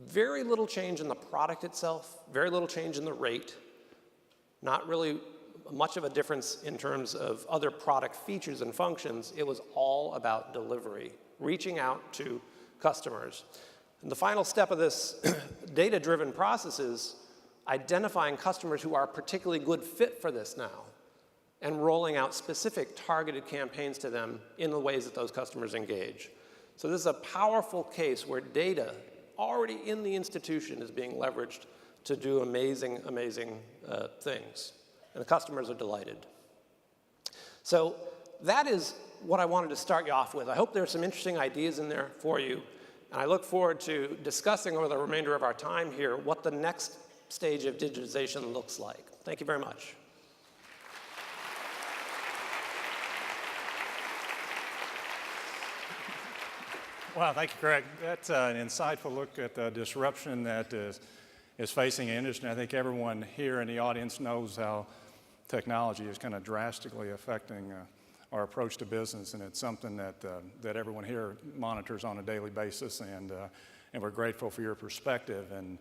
Speaker 3: Very little change in the product itself, very little change in the rate, not really much of a difference in terms of other product features and functions. It was all about delivery, reaching out to customers. And the final step of this data-driven process is identifying customers who are a particularly good fit for this now and rolling out specific targeted campaigns to them in the ways that those customers engage. So this is a powerful case where data already in the institution is being leveraged to do amazing, amazing things. And the customers are delighted. So that is what I wanted to start you off with. I hope there are some interesting ideas in there for you. And I look forward to discussing over the remainder of our time here what the next stage of digitization looks like. Thank you very much.
Speaker 2: Wow, thank you, Craig. That's an insightful look at the disruption that is facing the industry. I think everyone here in the audience knows how technology is kind of drastically affecting our approach to business, and it's something that everyone here monitors on a daily basis, and we're grateful for your perspective. And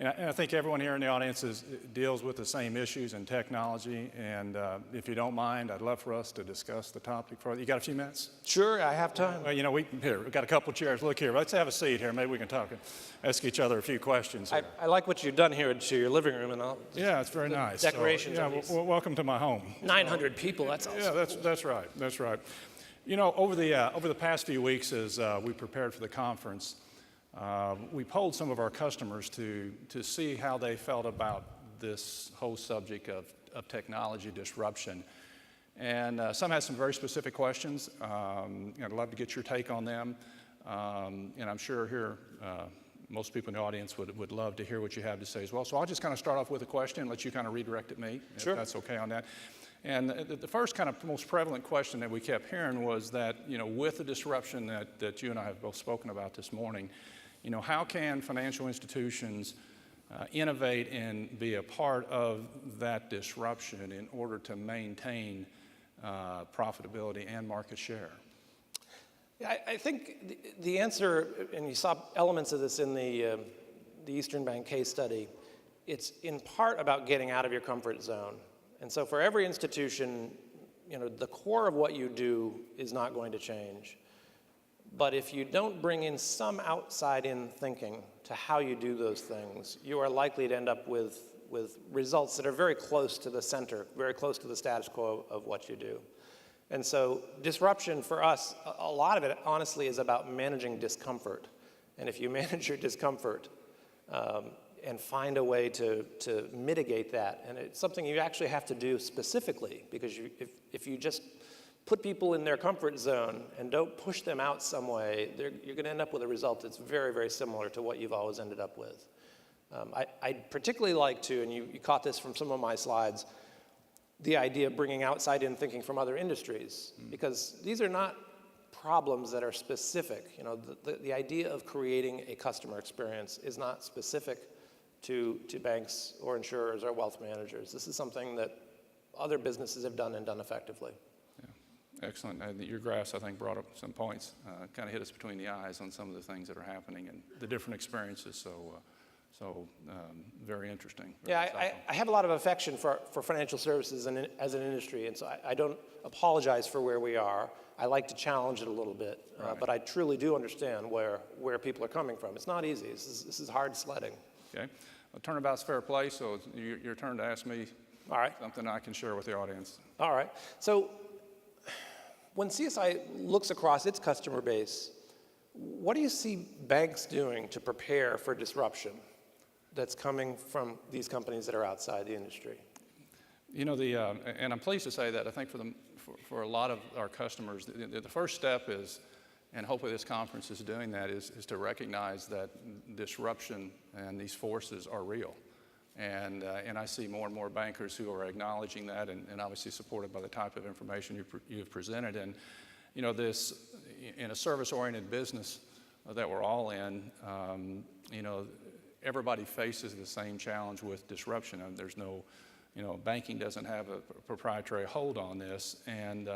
Speaker 2: I think everyone here in the audience deals with the same issues in technology, and if you don't mind, I'd love for us to discuss the topic further. You got a few minutes?
Speaker 3: Sure, I have time.
Speaker 2: Well, you know, we've got a couple of chairs. Look here, let's have a seat here. Maybe we can talk and ask each other a few questions here.
Speaker 3: I like what you've done here to your living room, and
Speaker 2: yeah, it's very nice.
Speaker 3: Decorations.
Speaker 2: So, welcome to my home.
Speaker 3: 900 people. That's awesome.
Speaker 2: Yeah, that's right. That's right. You know, over the past few weeks, as we prepared for the conference, we polled some of our customers to see how they felt about this whole subject of technology disruption. And some had some very specific questions. I'd love to get your take on them. And I'm sure here most people in the audience would love to hear what you have to say as well. So I'll just kind of start off with a question and let you kind of redirect at me,
Speaker 3: Sure.
Speaker 2: if that's okay on that. And the first kind of most prevalent question that we kept hearing was that, you know, with the disruption that you and I have both spoken about this morning, you know, how can financial institutions innovate and be a part of that disruption in order to maintain profitability and market share?
Speaker 3: I think the answer, and you saw elements of this in the Eastern Bank case study, it's in part about getting out of your comfort zone. And so for every institution, you know, the core of what you do is not going to change. But if you don't bring in some outside-in thinking to how you do those things, you are likely to end up with results that are very close to the center, very close to the status quo of what you do. And so disruption for us, a lot of it honestly is about managing discomfort. And if you manage your discomfort and find a way to mitigate that, and it's something you actually have to do specifically, because if you just put people in their comfort zone and don't push them out some way, you're going to end up with a result that's very, very similar to what you've always ended up with. I'd particularly like to, and you caught this from some of my slides, the idea of bringing outside-in thinking from other industries, because these are not problems that are specific. You know, the idea of creating a customer experience is not specific to banks or insurers or wealth managers. This is something that other businesses have done and done effectively.
Speaker 5: Yeah, excellent. Your graphs, I think, brought up some points, kind of hit us between the eyes on some of the things that are happening and the different experiences. So very interesting.
Speaker 3: Yeah, I have a lot of affection for financial services and as an industry, and so I don't apologize for where we are. I like to challenge it a little bit,
Speaker 5: Right.
Speaker 3: but I truly do understand where people are coming from. It's not easy. This is hard sledding.
Speaker 5: Okay. Well, turnabout's fair play, so it's your turn to ask me
Speaker 3: All right.
Speaker 5: something I can share with the audience.
Speaker 3: All right. So when CSI looks across its customer base, what do you see banks doing to prepare for disruption that's coming from these companies that are outside the industry?
Speaker 5: You know, and I'm pleased to say that I think for a lot of our customers, the first step is, and hopefully this conference is doing that, is to recognize that disruption and these forces are real. And I see more and more bankers who are acknowledging that, and obviously supported by the type of information you've presented. And you know, this in a service-oriented business that we're all in, you know, everybody faces the same challenge with disruption. And there's no, you know, banking doesn't have a proprietary hold on this. And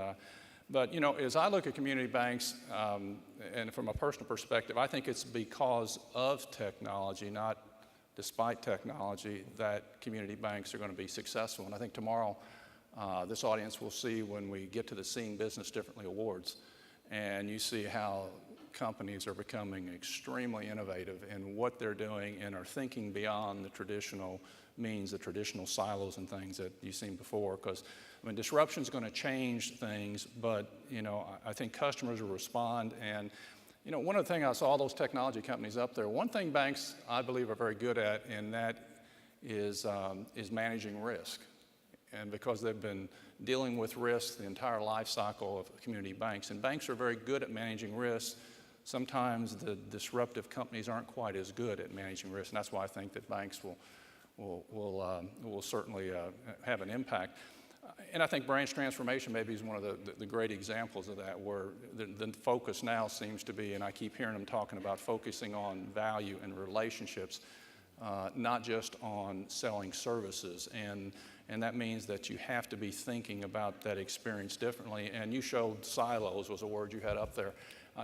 Speaker 5: but you know, as I look at community banks, and from a personal perspective, I think it's because of technology, not despite technology, that community banks are going to be successful. And I think tomorrow, this audience will see when we get to the Seeing Business Differently Awards, and you see how companies are becoming extremely innovative in what they're doing and are thinking beyond the traditional means, the traditional silos and things that you've seen before. Because I mean, disruption is going to change things, but you know, I think customers will respond. And you know, one of the things I saw all those technology companies up there, one thing banks, I believe, are very good at, and that is managing risk. And because they've been dealing with risk the entire life cycle of community banks, and banks are very good at managing risk, sometimes the disruptive companies aren't quite as good at managing risk, and that's why I think that banks will certainly have an impact. And I think branch transformation maybe is one of the great examples of that, where the focus now seems to be, and I keep hearing them talking about focusing on value and relationships, not just on selling services. And that means that you have to be thinking about that experience differently. And you showed silos was a word you had up there.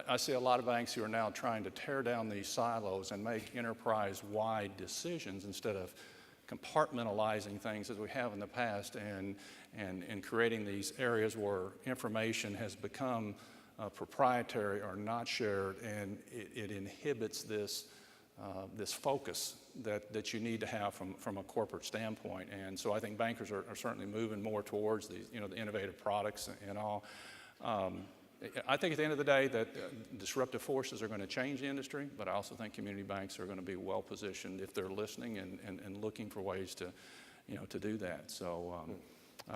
Speaker 5: I see a lot of banks who are now trying to tear down these silos and make enterprise-wide decisions instead of compartmentalizing things as we have in the past, and creating these areas where information has become proprietary or not shared, and it inhibits this focus that you need to have from a corporate standpoint. And so I think bankers are certainly moving more towards these, you know, the innovative products and all. I think at the end of the day that disruptive forces are going to change the industry, but I also think community banks are going to be well positioned if they're listening and looking for ways to, you know, to do that. So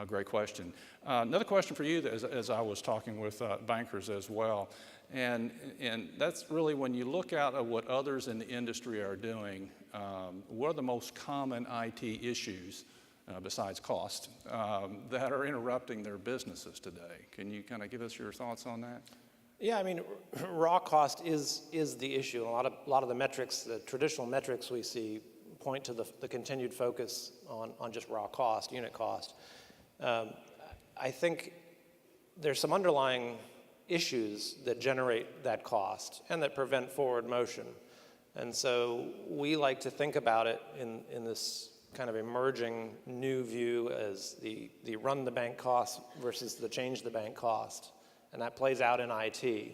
Speaker 5: great question. Another question for you, as I was talking with bankers as well, and that's really when you look out at what others in the industry are doing, what are the most common IT issues besides cost, that are interrupting their businesses today? Can you kind of give us your thoughts on that?
Speaker 3: Yeah, I mean, raw cost is the issue. A lot of the metrics, the traditional metrics we see, point to the continued focus on just raw cost, unit cost. I think there's some underlying issues that generate that cost and that prevent forward motion. And so we like to think about it in this kind of emerging new view as the run the bank cost versus the change the bank cost. And that plays out in IT.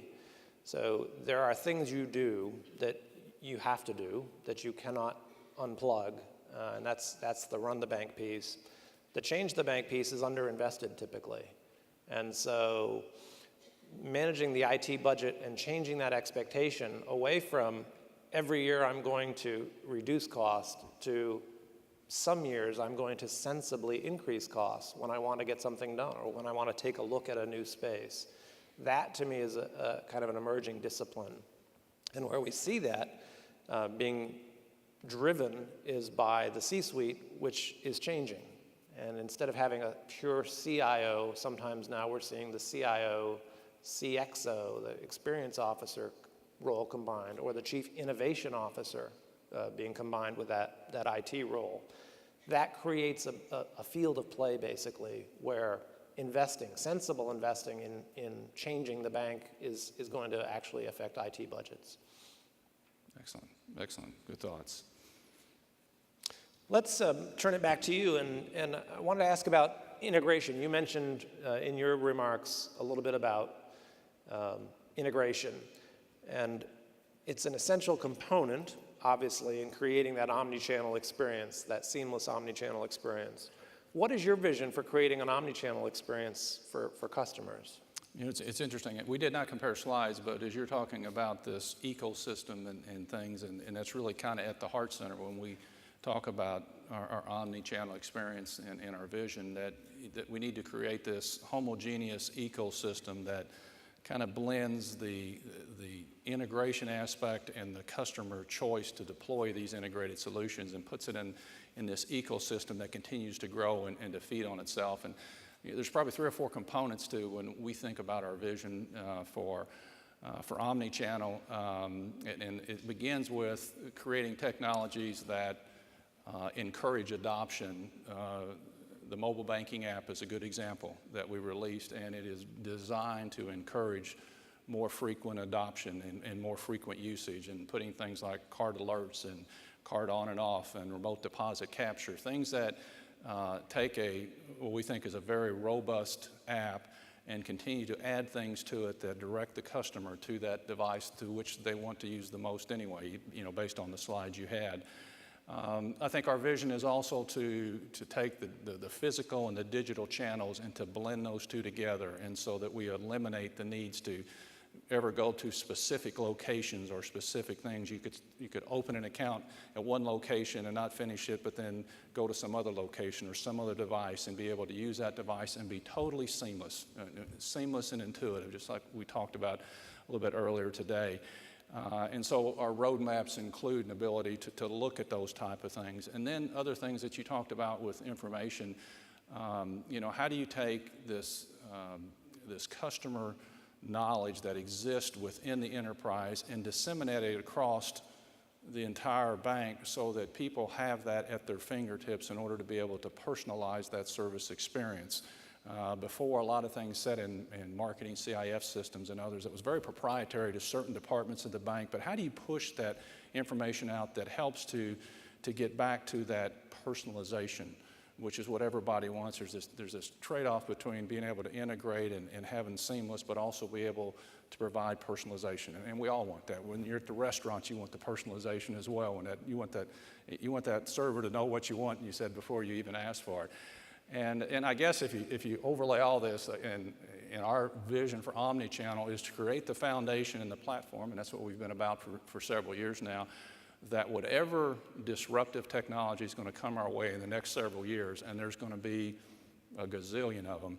Speaker 3: So there are things you do that you have to do that you cannot unplug, and that's the run the bank piece. The change the bank piece is underinvested typically. And so managing the IT budget and changing that expectation away from every year I'm going to reduce cost to some years I'm going to sensibly increase costs when I want to get something done or when I want to take a look at a new space. That to me is a kind of an emerging discipline. And where we see that being driven is by the C-suite, which is changing. And instead of having a pure CIO, sometimes now we're seeing the CIO, CXO, the experience officer role combined, or the chief innovation officer being combined with that IT role. That creates a field of play, basically, where investing, sensible investing in changing the bank is going to actually affect IT budgets.
Speaker 5: Excellent, excellent, good thoughts.
Speaker 3: Let's turn it back to you, and I wanted to ask about integration. You mentioned in your remarks a little bit about integration, and it's an essential component, obviously, in creating that omni-channel experience, that seamless omni-channel experience. What is your vision for creating an omni-channel experience for customers?
Speaker 5: You know, it's interesting. We did not compare slides, but as you're talking about this ecosystem and things, and that's really kind of at the heart center when we talk about our omni-channel experience and our vision, that we need to create this homogeneous ecosystem that kind of blends the integration aspect and the customer choice to deploy these integrated solutions and puts it in this ecosystem that continues to grow and to feed on itself. And you know, there's probably 3 or 4 components to when we think about our vision for omni-channel, and it begins with creating technologies that encourage adoption. The mobile banking app is a good example that we released, and it is designed to encourage more frequent adoption and more frequent usage, and putting things like card alerts and card on and off and remote deposit capture, things that take what we think is a very robust app and continue to add things to it that direct the customer to that device to which they want to use the most anyway, you know, based on the slides you had. I think our vision is also to take the physical and the digital channels and to blend those two together, and so that we eliminate the needs to ever go to specific locations or specific things. You could open an account at one location and not finish it, but then go to some other location or some other device and be able to use that device and be totally seamless, seamless and intuitive, just like we talked about a little bit earlier today. And so our roadmaps include an ability to look at those type of things. And then other things that you talked about with information, you know, how do you take this customer knowledge that exists within the enterprise and disseminate it across the entire bank so that people have that at their fingertips in order to be able to personalize that service experience. Before, a lot of things said in marketing CIF systems and others, it was very proprietary to certain departments of the bank, but how do you push that information out that helps to get back to that personalization, which is what everybody wants? There's this trade-off between being able to integrate and having seamless, but also be able to provide personalization, and we all want that. When you're at the restaurant, you want the personalization as well, and you want that server to know what you want, and you said before you even asked for it. And I guess if you overlay all this, and our vision for omni-channel is to create the foundation and the platform, and that's what we've been about for several years now, that whatever disruptive technology is going to come our way in the next several years, and there's going to be a gazillion of them,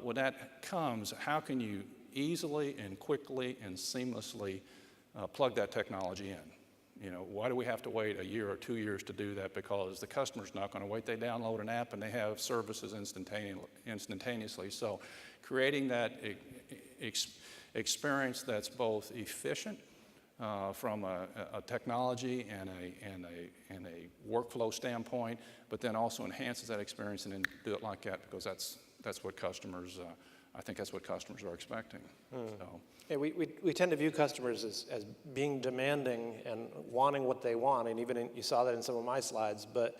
Speaker 5: when that comes, how can you easily and quickly and seamlessly plug that technology in? You know, why do we have to wait a year or 2 years to do that? Because the customer's not going to wait. They download an app and they have services instantaneously. So creating that experience that's both efficient from a technology and a workflow standpoint, but then also enhances that experience and then do it like that, because that's what customers, I think that's what customers are expecting. So.
Speaker 3: Yeah, we tend to view customers as being demanding and wanting what they want, and even you saw that in some of my slides, but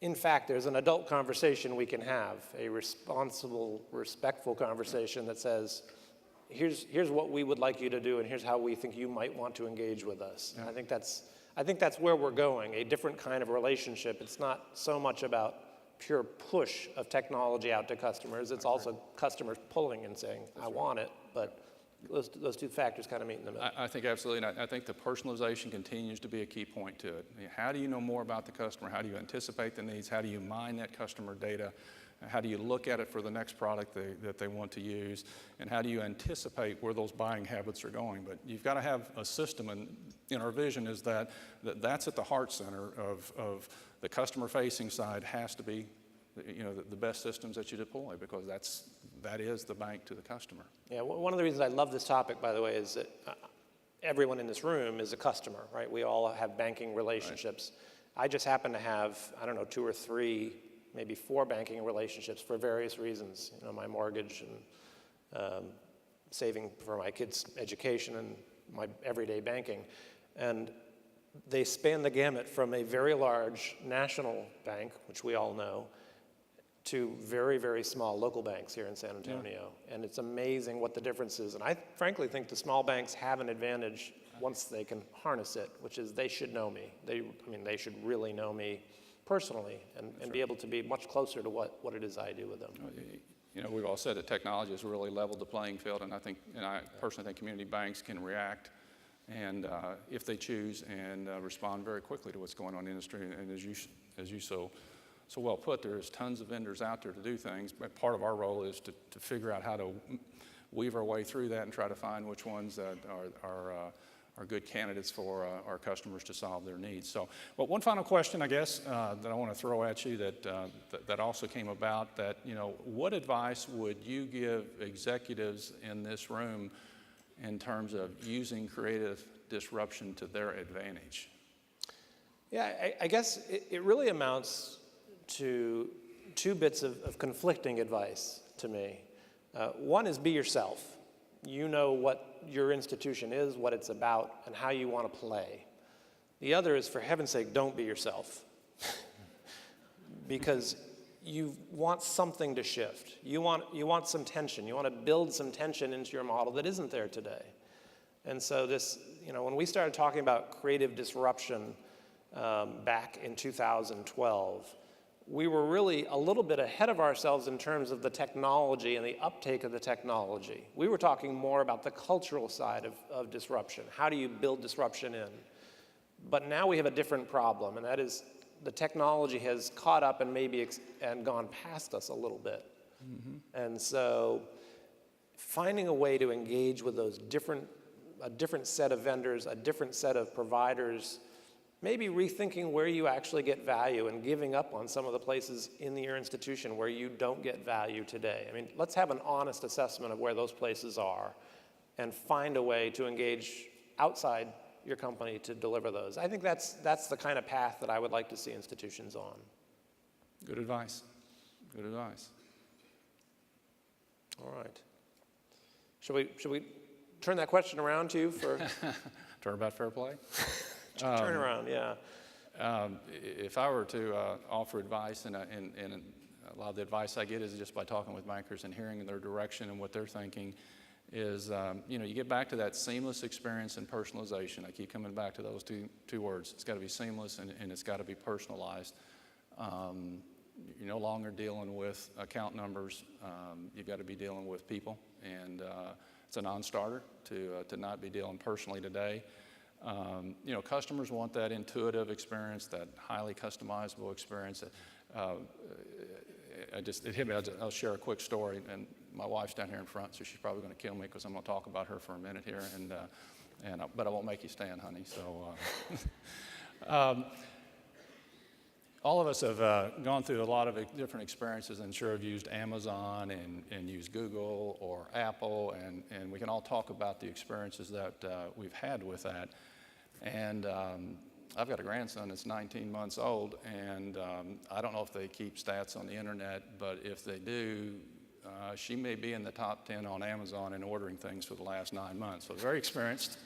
Speaker 3: in fact, there's an adult conversation we can have, a responsible, respectful conversation that says, here's what we would like you to do, and here's how we think you might want to engage with us. Yeah. I think that's where we're going, a different kind of relationship. It's not so much about pure push of technology out to customers. It's also customers pulling and saying, I want it, but those two factors kind of meet in the middle.
Speaker 5: I think absolutely, and I think the personalization continues to be a key point to it. How do you know more about the customer? How do you anticipate the needs? How do you mine that customer data? How do you look at it for the next product that they want to use? And how do you anticipate where those buying habits are going? But you've got to have a system, and our vision is that's at the heart center of the customer-facing side has to be the best systems that you deploy, because that is the bank to the customer.
Speaker 3: Yeah, one of the reasons I love this topic, by the way, is that everyone in this room is a customer, right? We all have banking relationships. Right. I just happen to have, I don't know, 2 or 3, maybe 4 banking relationships for various reasons. My mortgage and saving for my kids' education and my everyday banking. And they span the gamut from a very large national bank, which we all know, to very, very small local banks here in San Antonio. Yeah. And it's amazing what the difference is. And I frankly think the small banks have an advantage once they can harness it, which is they should know me. They should really know me personally and be able to be much closer to what it is I do with them.
Speaker 5: We've all said that technology has really leveled the playing field, and I personally think community banks can react and if they choose, and respond very quickly to what's going on in the industry. And as you so well put, there's tons of vendors out there to do things, but part of our role is to figure out how to weave our way through that and try to find which ones that are good candidates for our customers to solve their needs. So, but one final question, I guess, that I want to throw at you that also came about, that, what advice would you give executives in this room in terms of using creative disruption to their advantage?
Speaker 3: Yeah, I guess it really amounts to 2 bits of conflicting advice to me. One is be yourself. You know what your institution is, what it's about, and how you want to play. The other is, for heaven's sake, don't be yourself. Because you want something to shift. You want some tension. You want to build some tension into your model that isn't there today. And so this, when we started talking about creative disruption back in 2012, we were really a little bit ahead of ourselves in terms of the technology and the uptake of the technology. We were talking more about the cultural side of disruption. How do you build disruption in? But now we have a different problem, and that is the technology has caught up and and gone past us a little bit. Mm-hmm. And so finding a way to engage with a different set of vendors, a different set of providers, maybe rethinking where you actually get value and giving up on some of the places in your institution where you don't get value today. Let's have an honest assessment of where those places are and find a way to engage outside your company to deliver those. I think that's the kind of path that I would like to see institutions on.
Speaker 5: Good advice. Good advice.
Speaker 3: All right. Should we turn that question around to you for?
Speaker 5: Turn about fair play?
Speaker 3: Turn around, yeah.
Speaker 5: If I were to offer advice, and a lot of the advice I get is just by talking with bankers and hearing their direction and what they're thinking, is you get back to that seamless experience and personalization. I keep coming back to those two words. It's got to be seamless and it's got to be personalized. You're no longer dealing with account numbers. You've got to be dealing with people, and it's a non-starter to not be dealing personally today. Customers want that intuitive experience, that highly customizable experience. It hit me. I'll share a quick story, and my wife's down here in front, so she's probably going to kill me because I'm going to talk about her for a minute here, but I won't make you stand, honey. So, all of us have gone through a lot of different experiences, and sure have used Amazon and used Google or Apple, and we can all talk about the experiences that we've had with that. And I've got a grandson that's 19 months old, and I don't know if they keep stats on the internet, but if they do, she may be in the top 10 on Amazon in ordering things for the last 9 months. So very experienced.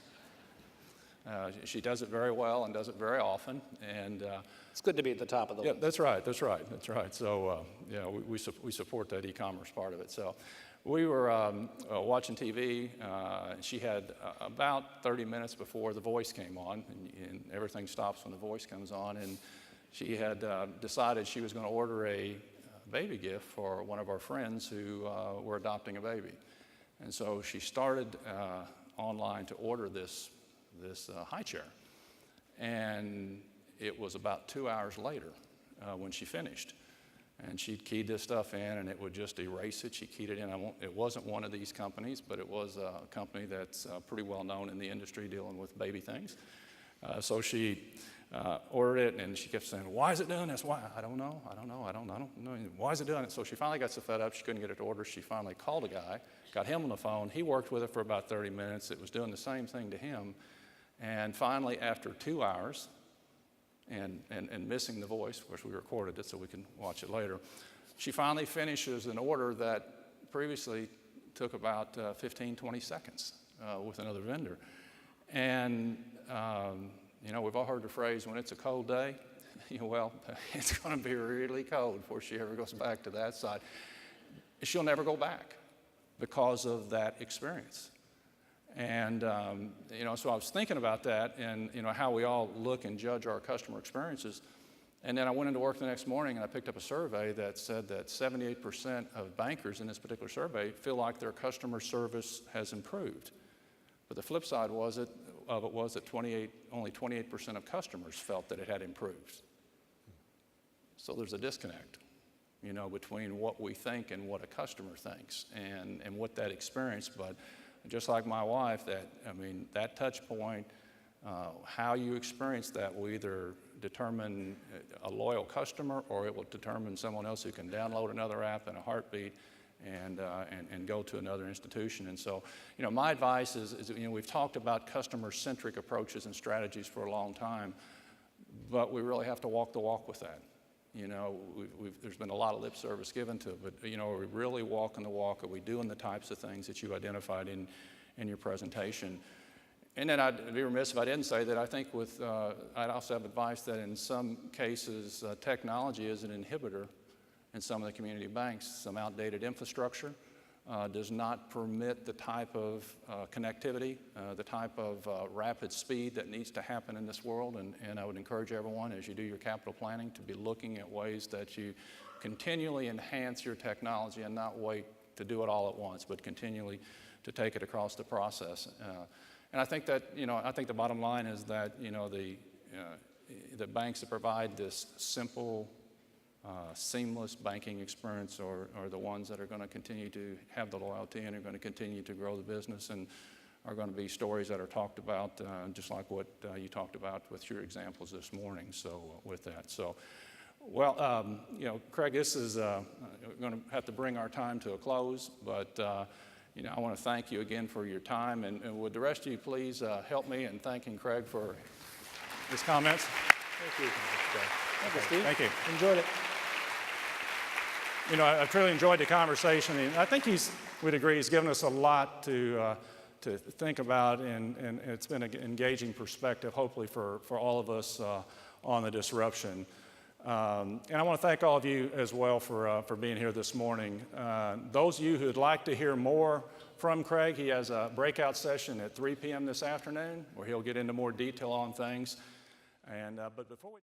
Speaker 5: She does it very well and does it very often, and
Speaker 3: it's good to be at the top of the list.
Speaker 5: Yeah, that's right. So we support that e-commerce part of it. So we were watching TV. She had about 30 minutes before The Voice came on, and everything stops when The Voice comes on, and she had decided she was going to order a baby gift for one of our friends who were adopting a baby. And so she started online to order this high chair, and it was about 2 hours later when she finished, and she'd keyed this stuff in and it would just erase it. She keyed it in. It wasn't one of these companies, but it was a company that's pretty well known in the industry dealing with baby things. So she ordered it, and she kept saying, why is it doing this? Why? I don't know. Why is it doing it? So she finally got so fed up, she couldn't get it to order. She finally called a guy, got him on the phone. He worked with it for about 30 minutes. It was doing the same thing to him. And finally, after 2 hours, and missing the voice, of course we recorded it so we can watch it later, she finally finishes an order that previously took about 15, 20 seconds with another vendor. And we've all heard the phrase, when it's a cold day, well, it's going to be really cold before she ever goes back to that side. She'll never go back because of that experience. And, so I was thinking about that and, how we all look and judge our customer experiences. And then I went into work the next morning and I picked up a survey that said that 78% of bankers in this particular survey feel like their customer service has improved. But the flip side was that only 28% of customers felt that it had improved. So there's a disconnect, between what we think and what a customer thinks and what that experience. But just like my wife, that touch point, how you experience that will either determine a loyal customer or it will determine someone else who can download another app in a heartbeat and go to another institution. And so, my advice is we've talked about customer-centric approaches and strategies for a long time, but we really have to walk the walk with that. There's been a lot of lip service given to it, but, are we really walking the walk? Are we doing the types of things that you identified in your presentation? And then I'd be remiss if I didn't say that I think I'd also have advice that in some cases, technology is an inhibitor in some of the community banks. Some outdated infrastructure does not permit the type of connectivity, the type of rapid speed that needs to happen in this world. And I would encourage everyone, as you do your capital planning, to be looking at ways that you continually enhance your technology and not wait to do it all at once, but continually to take it across the process. And I think that, I think the bottom line is that, the banks that provide this simple, seamless banking experience are the ones that are going to continue to have the loyalty and are going to continue to grow the business and are going to be stories that are talked about, just like what you talked about with your examples this morning. So with that, well, Craig, this is going to have to bring our time to a close, but I want to thank you again for your time, and would the rest of you please help me in thanking Craig for his comments?
Speaker 2: Thank you.
Speaker 3: Thank you, Steve.
Speaker 2: Thank you.
Speaker 3: Enjoyed it.
Speaker 2: I truly enjoyed the conversation, and I think we'd agree he's given us a lot to think about, and it's been an engaging perspective, hopefully for all of us on the disruption. And I want to thank all of you as well for being here this morning. Those of you who'd like to hear more from Craig, he has a breakout session at 3 p.m. this afternoon where he'll get into more detail on things. But before we